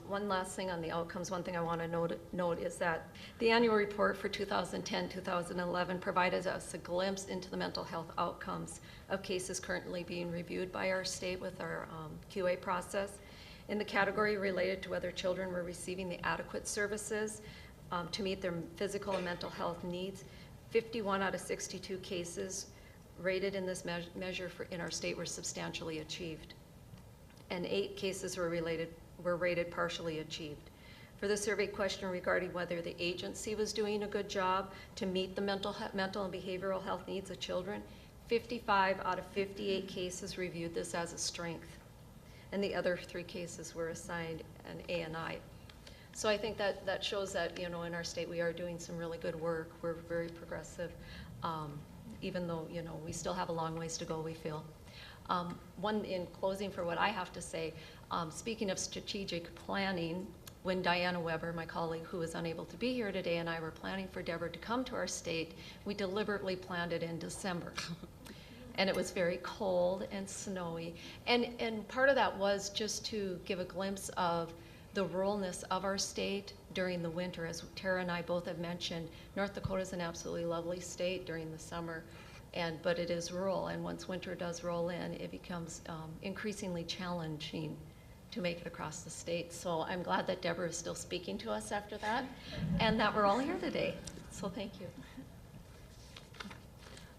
One last thing on the outcomes, one thing I want to note is that the annual report for 2010-2011 provided us a glimpse into the mental health outcomes of cases currently being reviewed by our state with our QA process. In the category related to whether children were receiving the adequate services to meet their physical and mental health needs, 51 out of 62 cases rated in this measure in our state were substantially achieved. And 8 cases were rated partially achieved. For the survey question regarding whether the agency was doing a good job to meet the mental and behavioral health needs of children, 55 out of 58 cases reviewed this as a strength. And the other 3 cases were assigned an ANI. So I think that shows that, you know, in our state we are doing some really good work. We're very progressive, even though, you know, we still have a long ways to go, we feel. One in closing for what I have to say, speaking of strategic planning, when Diana Weber, my colleague who is unable to be here today, and I were planning for Deborah to come to our state, we deliberately planned it in December. And it was very cold and snowy. And part of that was just to give a glimpse of the ruralness of our state during the winter. As Tara and I both have mentioned, North Dakota is an absolutely lovely state during the summer. But it is rural, and once winter does roll in, it becomes increasingly challenging to make it across the state. So I'm glad that Deborah is still speaking to us after that, and that we're all here today. So thank you.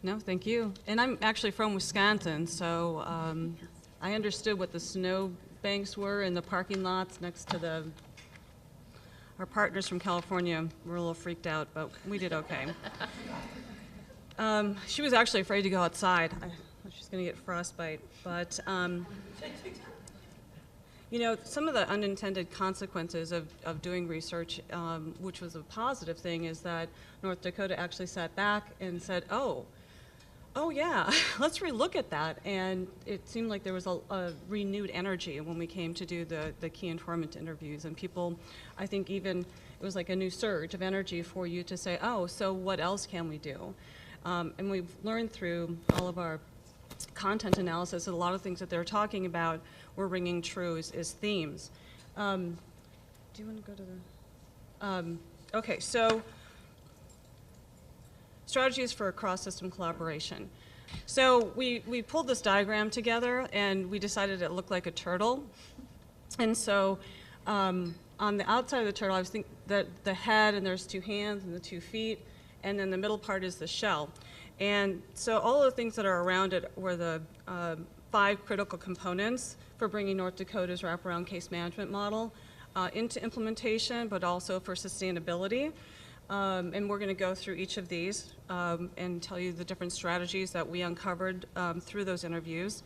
No, thank you. And I'm actually from Wisconsin, so I understood what the snow banks were in the parking lots next to our partners from California were a little freaked out, but we did okay. She was actually afraid to go outside. I thought she was going to get frostbite. But, you know, some of the unintended consequences of doing research, which was a positive thing, is that North Dakota actually sat back and said, oh yeah, let's relook at that. And it seemed like there was a renewed energy when we came to do the key informant interviews. And people, I think even, it was like a new surge of energy for you to say, oh, so what else can we do? And we've learned through all of our content analysis that a lot of things that they're talking about were ringing true as themes. Do you want to go to the... okay, so strategies for cross-system collaboration. So we pulled this diagram together, and we decided it looked like a turtle. And so on the outside of the turtle, I was thinking that the head, and there's 2 hands and the 2 feet, and then the middle part is the shell. And so all of the things that are around it were the 5 critical components for bringing North Dakota's wraparound case management model into implementation, but also for sustainability. And we're going to go through each of these and tell you the different strategies that we uncovered through those interviews.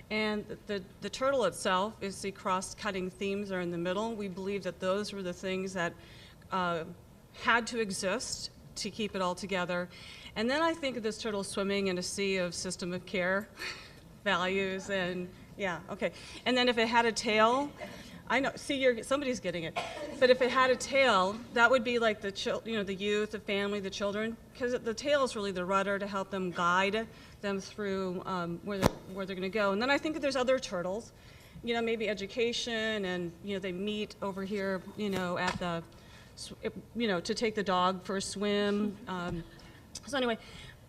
And the turtle itself is the cross-cutting themes are in the middle. We believe that those were the things that had to exist to keep it all together. And then I think of this turtle swimming in a sea of system of care values, and yeah, okay. And then if it had a tail, I know, see, somebody's getting it. But if it had a tail, that would be like the youth, the family, the children, because the tail is really the rudder to help them guide them through where they're going to go. And then I think that there's other turtles, maybe education, and they meet over here, at the, to take the dog for a swim. So anyway,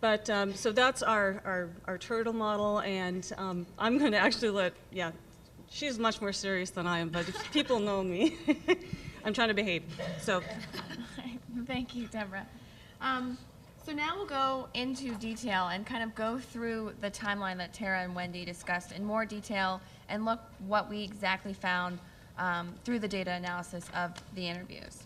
but so that's our turtle model, and I'm going to actually she's much more serious than I am, but if people know me, I'm trying to behave. So, Thank you, Deborah. So now we'll go into detail and kind of go through the timeline that Tara and Wendy discussed in more detail and look what we exactly found through the data analysis of the interviews.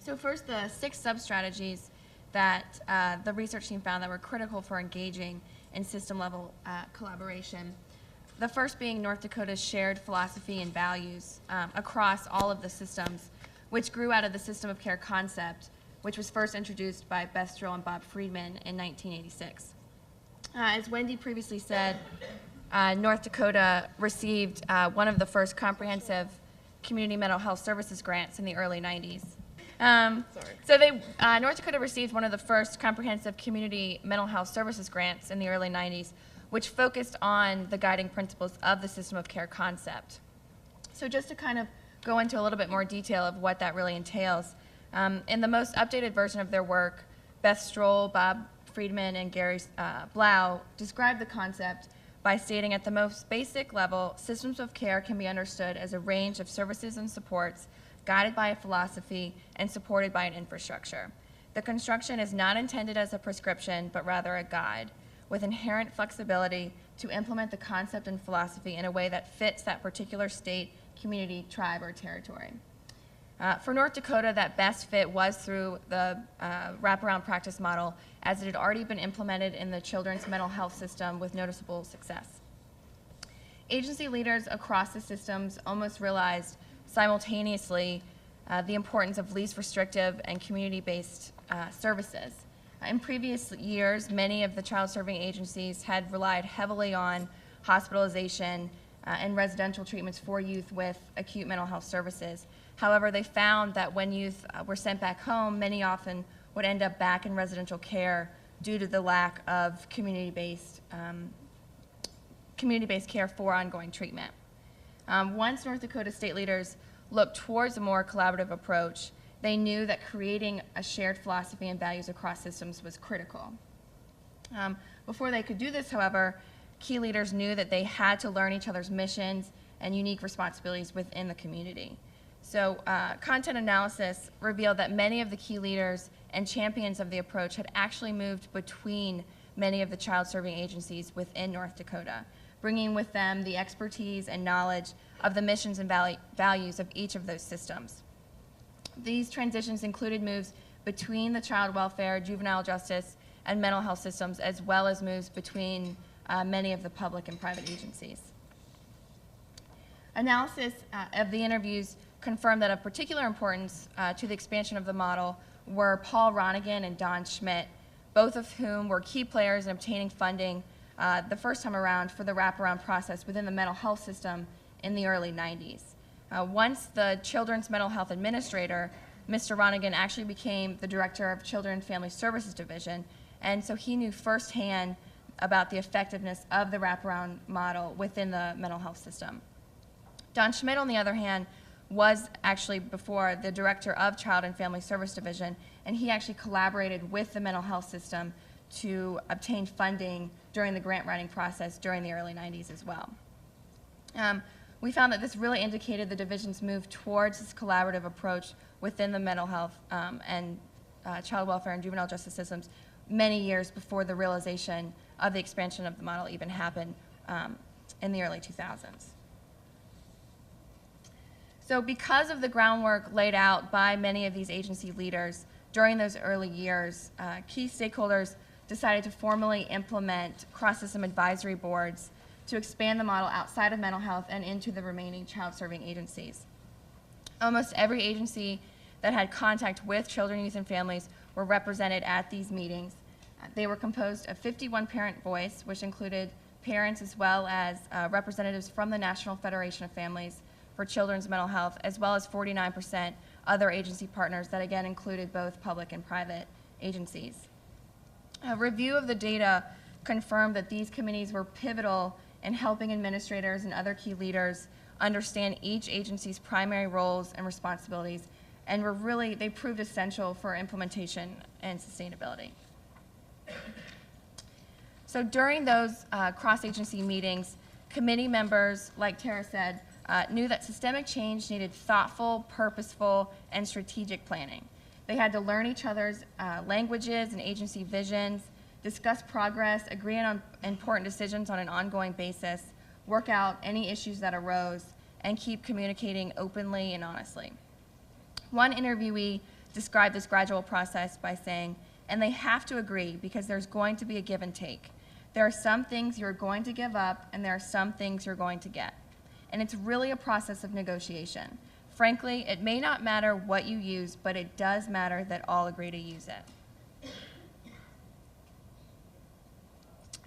So first, the 6 sub-strategies that the research team found that were critical for engaging in system-level collaboration. The first being North Dakota's shared philosophy and values across all of the systems, which grew out of the system of care concept, which was first introduced by Beth Stroll and Bob Friedman in 1986. As Wendy previously said, North Dakota received one of the first comprehensive community mental health services grants in the early 90s. North Dakota received one of the first comprehensive community mental health services grants in the early 90s, which focused on the guiding principles of the system of care concept. So just to kind of go into a little bit more detail of what that really entails, in the most updated version of their work, Beth Stroll, Bob Friedman, and Gary Blau described the concept by stating at the most basic level, systems of care can be understood as a range of services and supports guided by a philosophy and supported by an infrastructure. The construction is not intended as a prescription, but rather a guide, with inherent flexibility to implement the concept and philosophy in a way that fits that particular state, community, tribe, or territory. For North Dakota, that best fit was through the wraparound practice model, as it had already been implemented in the children's mental health system with noticeable success. Agency leaders across the systems almost realized simultaneously the importance of least restrictive and community-based services. In previous years, many of the child-serving agencies had relied heavily on hospitalization and residential treatments for youth with acute mental health services. However, they found that when youth were sent back home, many often would end up back in residential care due to the lack of community-based care for ongoing treatment. Once North Dakota state leaders looked towards a more collaborative approach, they knew that creating a shared philosophy and values across systems was critical. Before they could do this, however, key leaders knew that they had to learn each other's missions and unique responsibilities within the community. So content analysis revealed that many of the key leaders and champions of the approach had actually moved between many of the child-serving agencies within North Dakota, bringing with them the expertise and knowledge of the missions and values of each of those systems. These transitions included moves between the child welfare, juvenile justice, and mental health systems, as well as moves between many of the public and private agencies. Analysis of the interviews confirmed that of particular importance to the expansion of the model were Paul Ronigan and Don Schmidt, both of whom were key players in obtaining funding the first time around for the wraparound process within the mental health system in the early 90s. Once the Children's Mental Health Administrator, Mr. Ronigan actually became the Director of Children and Family Services Division, and so he knew firsthand about the effectiveness of the wraparound model within the mental health system. Don Schmidt, on the other hand, was actually before the Director of Child and Family Service Division, and he actually collaborated with the mental health system to obtain funding during the grant writing process during the early 90s as well. We found that this really indicated the division's move towards this collaborative approach within the mental health and child welfare and juvenile justice systems many years before the realization of the expansion of the model even happened in the early 2000s. So because of the groundwork laid out by many of these agency leaders during those early years, key stakeholders decided to formally implement cross-system advisory boards to expand the model outside of mental health and into the remaining child-serving agencies. Almost every agency that had contact with children, youth, and families were represented at these meetings. They were composed of 51 parent voice, which included parents as well as representatives from the National Federation of Families for Children's Mental Health, as well as 49% other agency partners that again included both public and private agencies. A review of the data confirmed that these committees were pivotal in helping administrators and other key leaders understand each agency's primary roles and responsibilities, and they proved essential for implementation and sustainability. So during those cross-agency meetings, committee members, like Tara said, knew that systemic change needed thoughtful, purposeful, and strategic planning. They had to learn each other's languages and agency visions, discuss progress, agree on important decisions on an ongoing basis, work out any issues that arose, and keep communicating openly and honestly. One interviewee described this gradual process by saying, "And they have to agree because there's going to be a give and take. There are some things you're going to give up, and there are some things you're going to get. And it's really a process of negotiation. Frankly, it may not matter what you use, but it does matter that all agree to use it."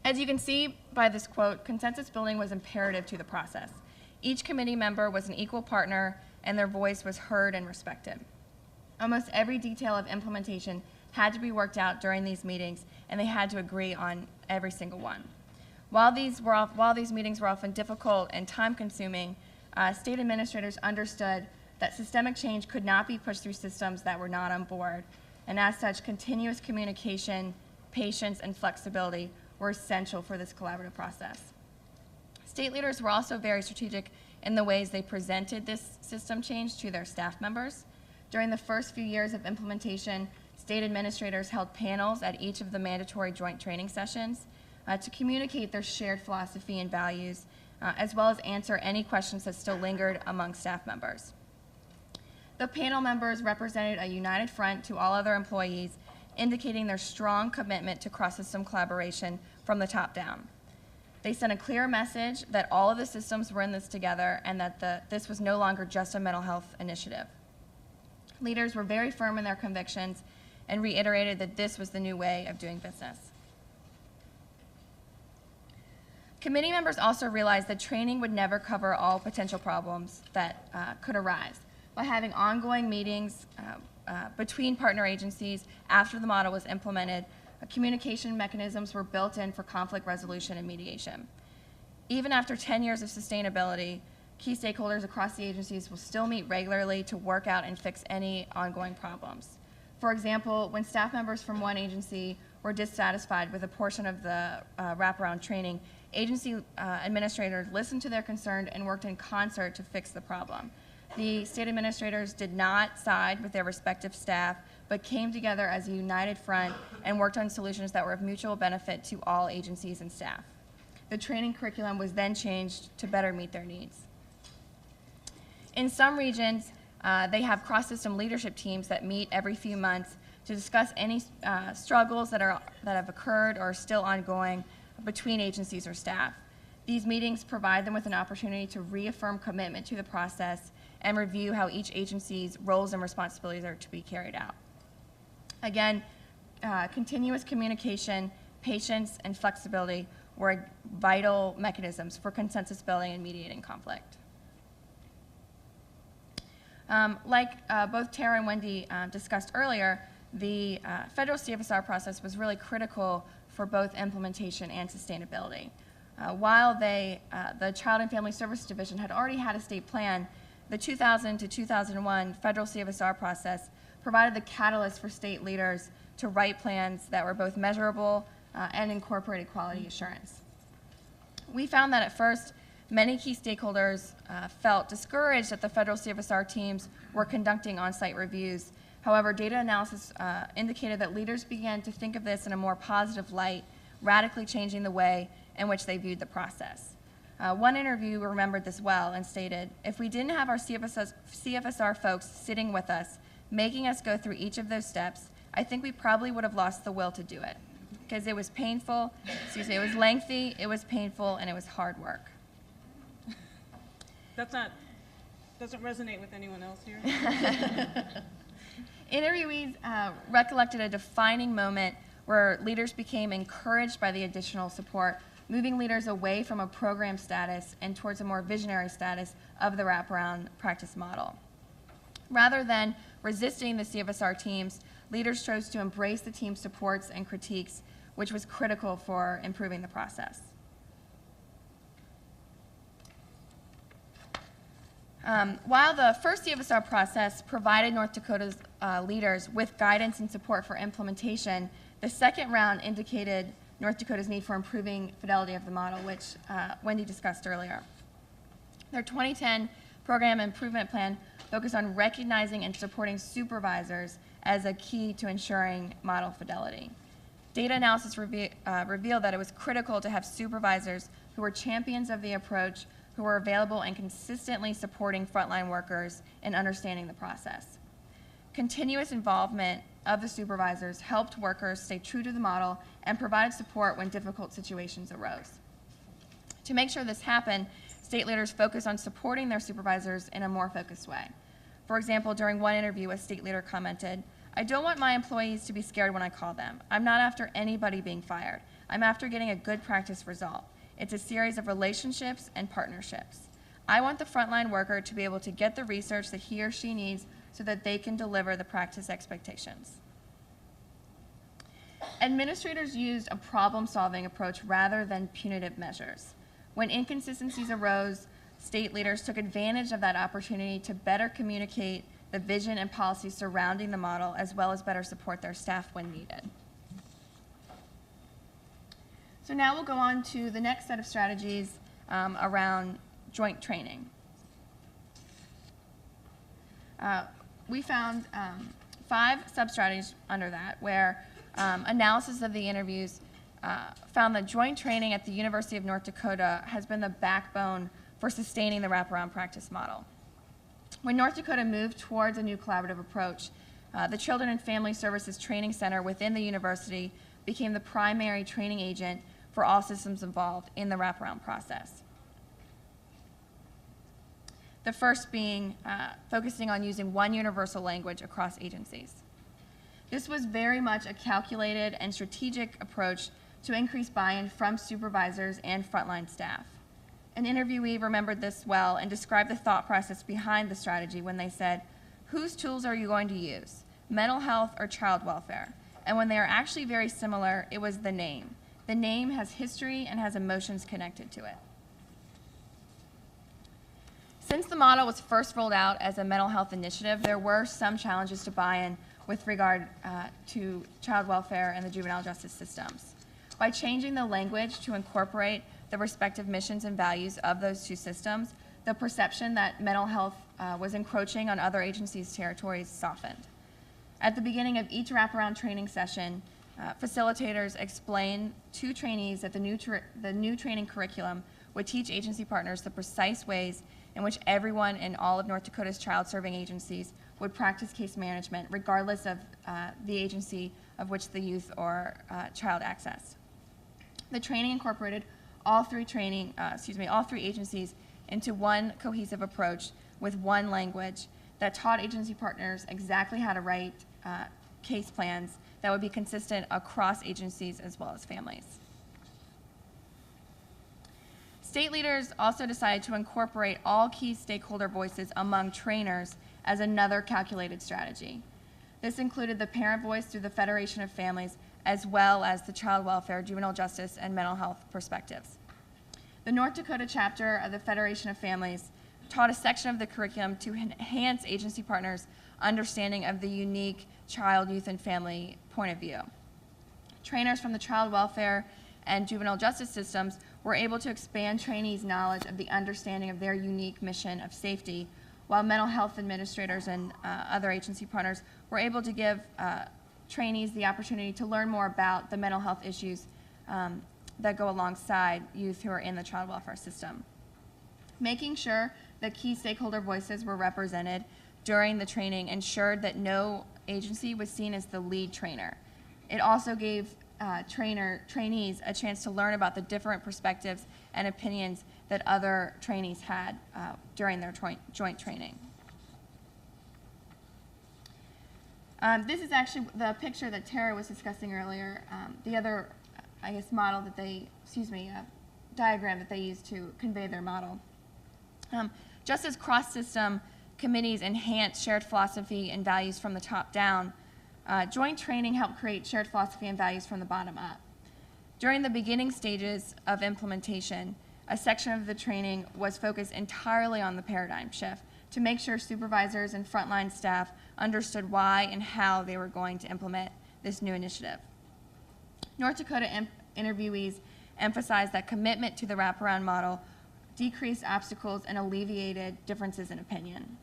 As you can see by this quote, consensus building was imperative to the process. Each committee member was an equal partner, and their voice was heard and respected. Almost every detail of implementation had to be worked out during these meetings, and they had to agree on every single one. While these meetings were often difficult and time-consuming, state administrators understood that systemic change could not be pushed through systems that were not on board, and as such, continuous communication, patience, and flexibility were essential for this collaborative process. State leaders were also very strategic in the ways they presented this system change to their staff members. During the first few years of implementation, state administrators held panels at each of the mandatory joint training sessions to communicate their shared philosophy and values, as well as answer any questions that still lingered among staff members. The panel members represented a united front to all other employees, indicating their strong commitment to cross-system collaboration from the top down. They sent a clear message that all of the systems were in this together and that this was no longer just a mental health initiative. Leaders were very firm in their convictions and reiterated that this was the new way of doing business. Committee members also realized that training would never cover all potential problems that could arise. By having ongoing meetings between partner agencies after the model was implemented, communication mechanisms were built in for conflict resolution and mediation. Even after 10 years of sustainability, key stakeholders across the agencies will still meet regularly to work out and fix any ongoing problems. For example, when staff members from one agency were dissatisfied with a portion of the wraparound training, agency administrators listened to their concern and worked in concert to fix the problem. The state administrators did not side with their respective staff, but came together as a united front and worked on solutions that were of mutual benefit to all agencies and staff. The training curriculum was then changed to better meet their needs. In some regions, they have cross-system leadership teams that meet every few months to discuss any struggles that have occurred or are still ongoing between agencies or staff. These meetings provide them with an opportunity to reaffirm commitment to the process and review how each agency's roles and responsibilities are to be carried out. Again, continuous communication, patience, and flexibility were vital mechanisms for consensus building and mediating conflict. Like both Tara and Wendy discussed earlier, the federal CFSR process was really critical for both implementation and sustainability. While the Child and Family Services Division had already had a state plan, the 2000 to 2001 federal CFSR process provided the catalyst for state leaders to write plans that were both measurable and incorporated quality assurance. We found that at first, many key stakeholders felt discouraged that the federal CFSR teams were conducting on-site reviews. However, data analysis indicated that leaders began to think of this in a more positive light, radically changing the way in which they viewed the process. One interview remembered this well and stated, "If we didn't have our CFSR folks sitting with us, making us go through each of those steps, I think we probably would have lost the will to do it, because it was painful, it was lengthy, it was painful, and it was hard work." Doesn't resonate with anyone else here. Interviewees recollected a defining moment where leaders became encouraged by the additional support, moving leaders away from a program status and towards a more visionary status of the wraparound practice model. Rather than resisting the CFSR teams, leaders chose to embrace the team's supports and critiques, which was critical for improving the process. While the first CFSR process provided North Dakota's leaders with guidance and support for implementation, the second round indicated North Dakota's need for improving fidelity of the model, which Wendy discussed earlier. Their 2010 program improvement plan focused on recognizing and supporting supervisors as a key to ensuring model fidelity. Data analysis revealed that it was critical to have supervisors who were champions of the approach, who were available and consistently supporting frontline workers in understanding the process. Continuous involvement of the supervisors helped workers stay true to the model and provided support when difficult situations arose. To make sure this happened, state leaders focused on supporting their supervisors in a more focused way. For example, during one interview, a state leader commented, "I don't want my employees to be scared when I call them. I'm not after anybody being fired. I'm after getting a good practice result. It's a series of relationships and partnerships. I want the frontline worker to be able to get the research that he or she needs so that they can deliver the practice expectations." Administrators used a problem-solving approach rather than punitive measures. When inconsistencies arose, state leaders took advantage of that opportunity to better communicate the vision and policy surrounding the model, as well as better support their staff when needed. So now we'll go on to the next set of strategies around joint training. We found 5 sub-strategies under that, where analysis of the interviews found that joint training at the University of North Dakota has been the backbone for sustaining the wraparound practice model. When North Dakota moved towards a new collaborative approach, the Children and Family Services Training Center within the university became the primary training agent for all systems involved in the wraparound process. The first being focusing on using one universal language across agencies. This was very much a calculated and strategic approach to increase buy-in from supervisors and frontline staff. An interviewee remembered this well and described the thought process behind the strategy when they said, "Whose tools are you going to use, mental health or child welfare?" And when they are actually very similar, it was the name. The name has history and has emotions connected to it. Since the model was first rolled out as a mental health initiative, there were some challenges to buy-in with regard to child welfare and the juvenile justice systems. By changing the language to incorporate the respective missions and values of those two systems, the perception that mental health was encroaching on other agencies' territories softened. At the beginning of each wraparound training session, facilitators explained to trainees that the new training curriculum would teach agency partners the precise ways in which everyone in all of North Dakota's child-serving agencies would practice case management, regardless of the agency of which the youth or child access. The training incorporated all three agencies into one cohesive approach with one language that taught agency partners exactly how to write case plans that would be consistent across agencies as well as families. State leaders also decided to incorporate all key stakeholder voices among trainers as another calculated strategy. This included the parent voice through the Federation of Families, as well as the child welfare, juvenile justice, and mental health perspectives. The North Dakota chapter of the Federation of Families taught a section of the curriculum to enhance agency partners' understanding of the unique child, youth, and family point of view. Trainers from the child welfare and juvenile justice systems were able to expand trainees' knowledge of the understanding of their unique mission of safety, while mental health administrators and other agency partners were able to give trainees the opportunity to learn more about the mental health issues that go alongside youth who are in the child welfare system. Making sure that key stakeholder voices were represented during the training ensured that no agency was seen as the lead trainer. It also gave trainees a chance to learn about the different perspectives and opinions that other trainees had during their joint training. This is actually the picture that Tara was discussing earlier. The other, I guess, model that they, diagram that they used to convey their model. Just as cross-system committees enhance shared philosophy and values from the top down, joint training helped create shared philosophy and values from the bottom up. During the beginning stages of implementation, a section of the training was focused entirely on the paradigm shift to make sure supervisors and frontline staff understood why and how they were going to implement this new initiative. North Dakota interviewees emphasized that commitment to the wraparound model decreased obstacles and alleviated differences in opinion.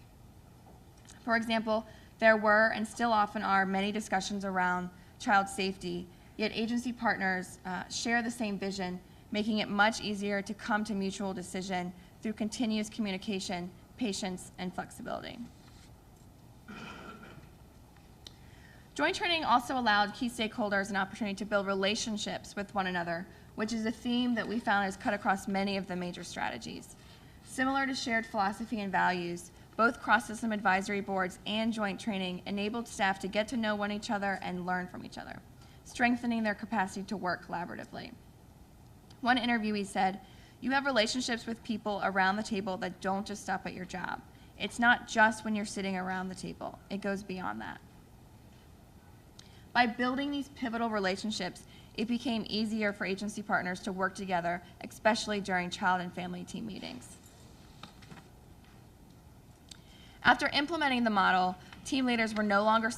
For example, there were and still often are many discussions around child safety, yet agency partners share the same vision, making it much easier to come to mutual decision through continuous communication, patience, and flexibility. Joint training also allowed key stakeholders an opportunity to build relationships with one another, which is a theme that we found has cut across many of the major strategies. Similar to shared philosophy and values, both cross-system advisory boards and joint training enabled staff to get to know one another and learn from each other, strengthening their capacity to work collaboratively. One interviewee said, "You have relationships with people around the table that don't just stop at your job. It's not just when you're sitting around the table. It goes beyond that." By building these pivotal relationships, it became easier for agency partners to work together, especially during child and family team meetings. After implementing the model, team leaders were no longer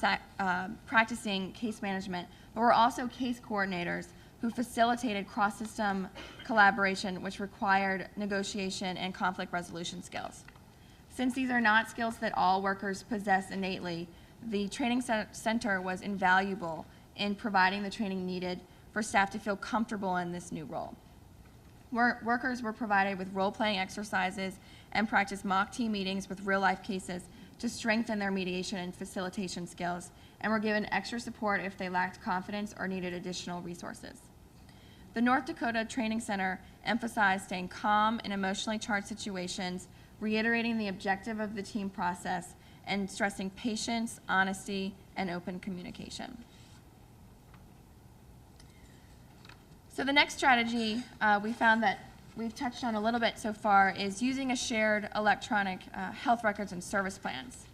practicing case management, but were also case coordinators who facilitated cross-system collaboration, which required negotiation and conflict resolution skills. Since these are not skills that all workers possess innately, the training center was invaluable in providing the training needed for staff to feel comfortable in this new role. Workers were provided with role-playing exercises and practiced mock team meetings with real-life cases to strengthen their mediation and facilitation skills, and were given extra support if they lacked confidence or needed additional resources. The North Dakota Training Center emphasized staying calm in emotionally charged situations, reiterating the objective of the team process, and stressing patience, honesty, and open communication. So the next strategy we found that we've touched on a little bit so far is using a shared electronic health records and service plans.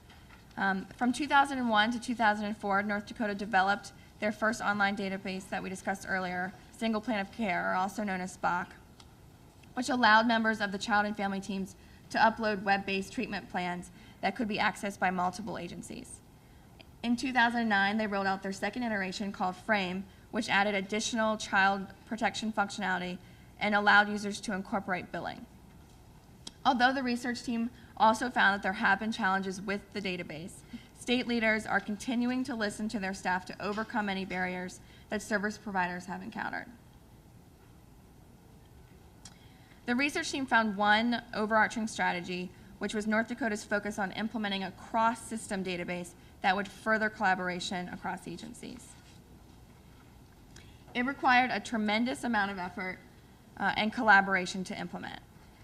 From 2001 to 2004, North Dakota developed their first online database that we discussed earlier, Single Plan of Care, or also known as SPOC, which allowed members of the child and family teams to upload web-based treatment plans that could be accessed by multiple agencies. In 2009, they rolled out their second iteration called Frame, which added additional child protection functionality and allowed users to incorporate billing. Although the research team also found that there have been challenges with the database, state leaders are continuing to listen to their staff to overcome any barriers that service providers have encountered. The research team found one overarching strategy, which was North Dakota's focus on implementing a cross-system database that would further collaboration across agencies. It required a tremendous amount of effort and collaboration to implement.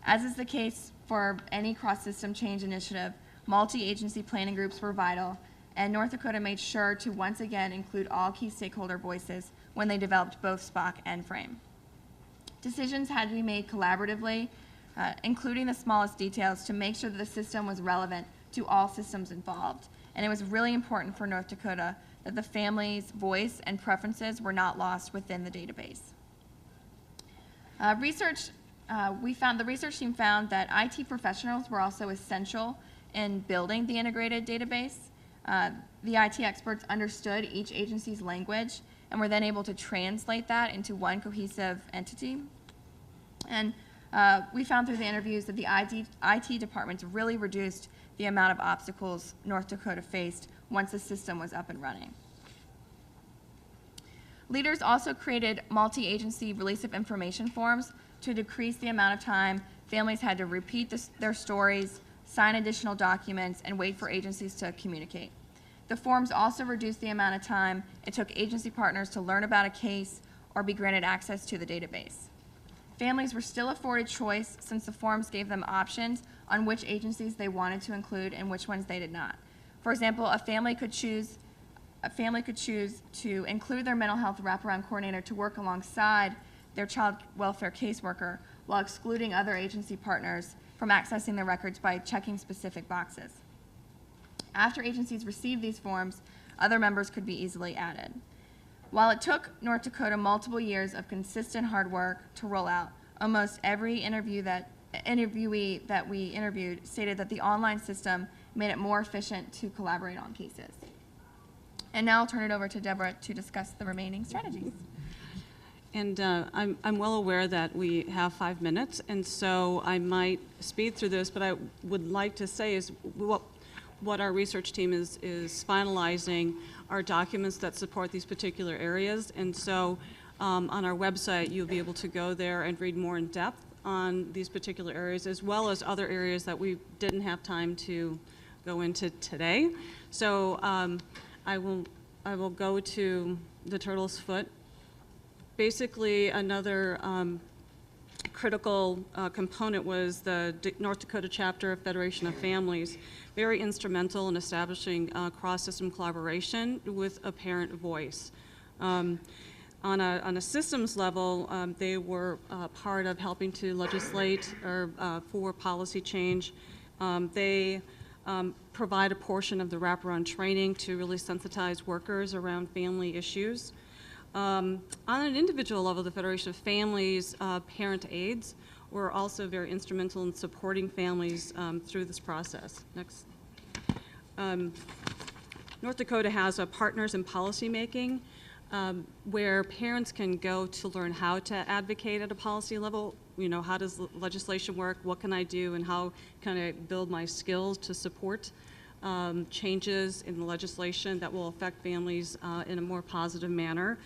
As is the case for any cross-system change initiative, multi-agency planning groups were vital, and North Dakota made sure to once again include all key stakeholder voices when they developed both SPOC and Frame. Decisions had to be made collaboratively, including the smallest details, to make sure that the system was relevant to all systems involved. And it was really important for North Dakota that the family's voice and preferences were not lost within the database. The research team found that IT professionals were also essential in building the integrated database. The IT experts understood each agency's language and were then able to translate that into one cohesive entity. And we found through the interviews that the IT departments really reduced the amount of obstacles North Dakota faced once the system was up and running. Leaders also created multi-agency release of information forms to decrease the amount of time families had to repeat their stories, sign additional documents, and wait for agencies to communicate. The forms also reduced the amount of time it took agency partners to learn about a case or be granted access to the database. Families were still afforded choice since the forms gave them options on which agencies they wanted to include and which ones they did not. For example, a family could choose to include their mental health wraparound coordinator to work alongside their child welfare caseworker while excluding other agency partners from accessing the records by checking specific boxes. After agencies received these forms, other members could be easily added. While it took North Dakota multiple years of consistent hard work to roll out, almost every interviewee that we interviewed stated that the online system made it more efficient to collaborate on cases. And now I'll turn it over to Deborah to discuss the remaining strategies. And I'm well aware that we have 5 minutes, and so I might speed through this, but I would like to say is what our research team is finalizing are documents that support these particular areas. And so on our website, you'll be able to go there and read more in depth on these particular areas, as well as other areas that we didn't have time to go into today. So I will go to the turtle's foot. Basically, another critical component was the North Dakota chapter of Federation of Families, very instrumental in establishing cross-system collaboration with a parent voice. On a systems level, they were part of helping to legislate for policy change. They provide a portion of the wraparound training to really sensitize workers around family issues. On an individual level, the Federation of Families parent aides were also very instrumental in supporting families through this process. Next. North Dakota has partners in policymaking where parents can go to learn how to advocate at a policy level. You know, how does legislation work? What can I do? And how can I build my skills to support changes in the legislation that will affect families in a more positive manner.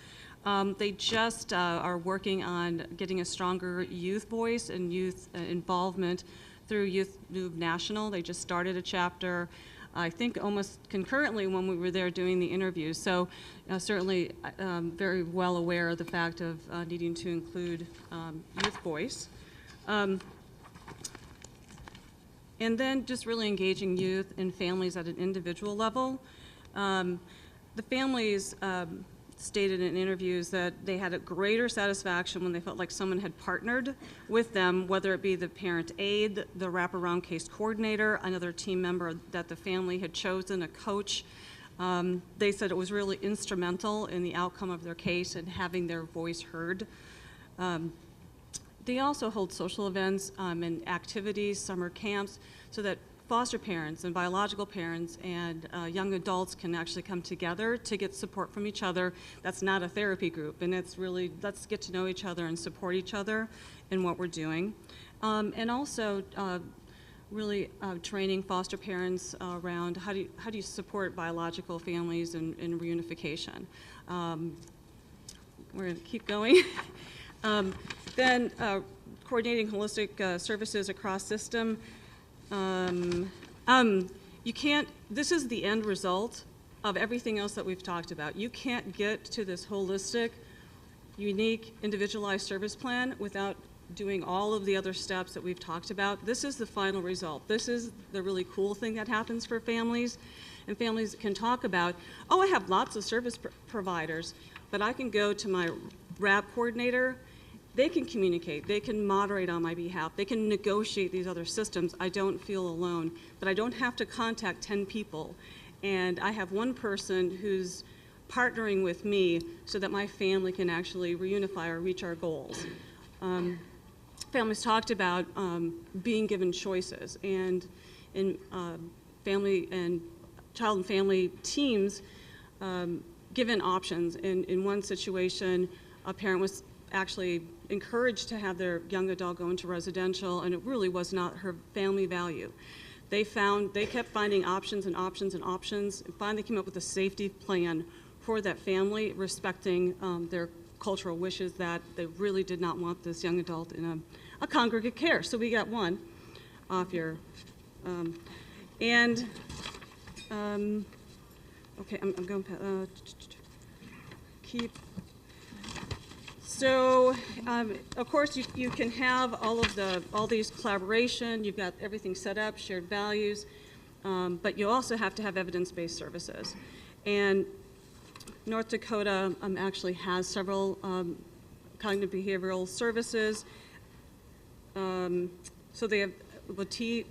They just are working on getting a stronger youth voice and youth involvement through Youth Move National. They just started a chapter, I think almost concurrently when we were there doing the interviews. So certainly very well aware of the fact of needing to include youth voice. And then just really engaging youth and families at an individual level. The families stated in interviews that they had a greater satisfaction when they felt like someone had partnered with them, whether it be the parent aide, the wraparound case coordinator, another team member that the family had chosen, a coach. They said it was really instrumental in the outcome of their case and having their voice heard. They also hold social events and activities, summer camps, so that foster parents and biological parents and young adults can actually come together to get support from each other. That's not a therapy group, and it's really, let's get to know each other and support each other in what we're doing. And also really training foster parents around how do you support biological families in reunification. We're going to keep going. Then coordinating holistic services across system. You can't, this is the end result of everything else that we've talked about. You can't get to this holistic, unique, individualized service plan without doing all of the other steps that we've talked about. This is the final result. This is the really cool thing that happens for families. And families can talk about, oh, I have lots of service providers, but I can go to my RAB coordinator. They can communicate, they can moderate on my behalf, they can negotiate these other systems. I don't feel alone, but I don't have to contact 10 people. And I have one person who's partnering with me so that my family can actually reunify or reach our goals. Families talked about being given choices, and in family and child and family teams given options. In one situation, a parent was actually encouraged to have their young adult go into residential, and it really was not her family value. They kept finding options and options and options, and finally came up with a safety plan for that family, respecting their cultural wishes that they really did not want this young adult in a congregate care. So we got one off your, okay, I'm going, keep. So, of course, you can have all these collaboration. You've got everything set up, shared values, but you also have to have evidence-based services. And North Dakota actually has several cognitive behavioral services. So they have TF,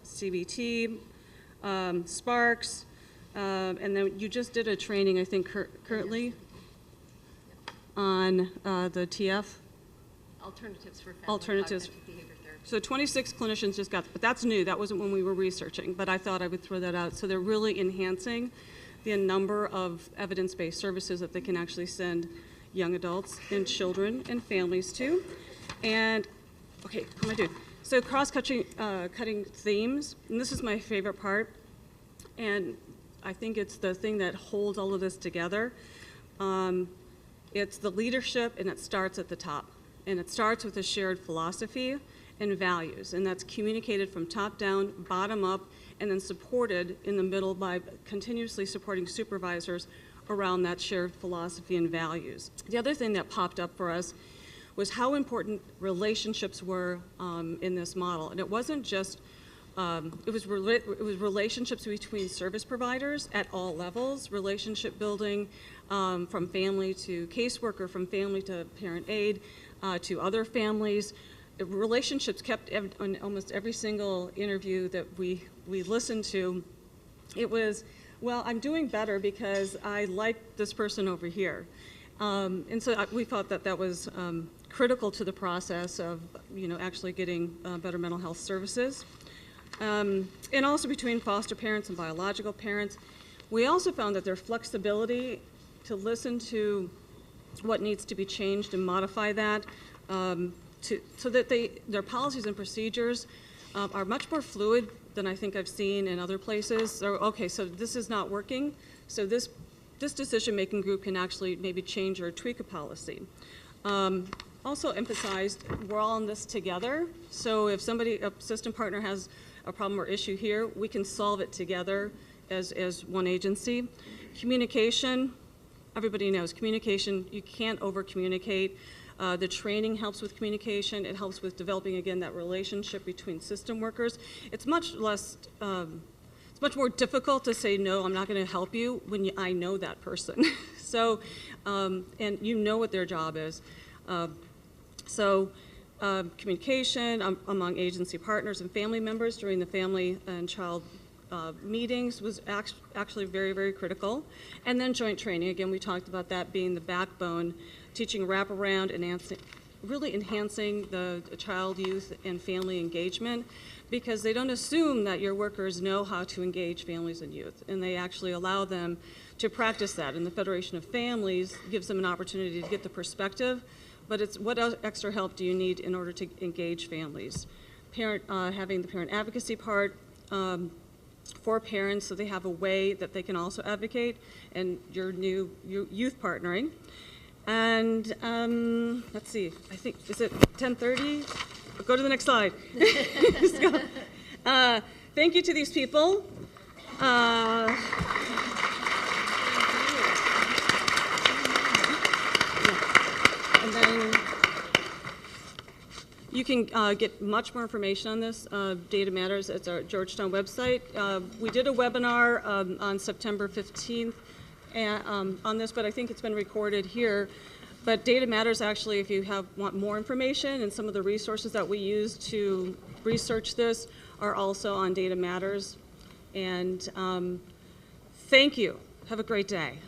CBT, Sparks, and then you just did a training, I think, currently on the TF. Alternatives for family Alternatives. cognitive behavior therapy. So 26 clinicians just got, but that's new. That wasn't when we were researching, but I thought I would throw that out. So they're really enhancing the number of evidence-based services that they can actually send young adults and children and families to. And, okay, what am I doing? So cross-cutting cutting themes, and this is my favorite part, and I think it's the thing that holds all of this together. It's the leadership, and it starts at the top. And it starts with a shared philosophy and values, and that's communicated from top down, bottom up, and then supported in the middle by continuously supporting supervisors around that shared philosophy and values. The other thing that popped up for us was how important relationships were in this model. And it wasn't just, it was relationships between service providers at all levels, relationship building from family to caseworker, from family to parent aid, to other families. Relationships kept on almost every single interview that we listened to. It was, well, I'm doing better because I like this person over here. And so we thought that that was critical to the process of, actually getting better mental health services. And also between foster parents and biological parents. We also found that their flexibility to listen to what needs to be changed and modify that so that their policies and procedures are much more fluid than I think I've seen in other places. So, okay, so this is not working, so this decision-making group can actually maybe change or tweak a policy. Also emphasized, we're all in this together, so if a system partner has a problem or issue here, we can solve it together as one agency. Communication, everybody knows communication, you can't over-communicate. The training helps with communication. It helps with developing, again, that relationship between system workers. It's much less, it's much more difficult to say, no, I'm not going to help you when I know that person. So, and you know what their job is. Communication among agency partners and family members during the family and child meetings was actually very, very critical. And then joint training, again, we talked about that being the backbone, teaching wraparound and really enhancing the child, youth, and family engagement, because they don't assume that your workers know how to engage families and youth, and they actually allow them to practice that. And the Federation of Families gives them an opportunity to get the perspective, but it's what extra help do you need in order to engage families? Having the parent advocacy part, for parents, so they have a way that they can also advocate, and your youth partnering. And let's see, I think, is it 10:30? Go to the next slide. Thank you to these people. And then you can get much more information on this. Data Matters, it's our Georgetown website. We did a webinar on September 15th on this, but I think it's been recorded here. But Data Matters, actually, if you want more information, and some of the resources that we use to research this are also on Data Matters. And thank you. Have a great day.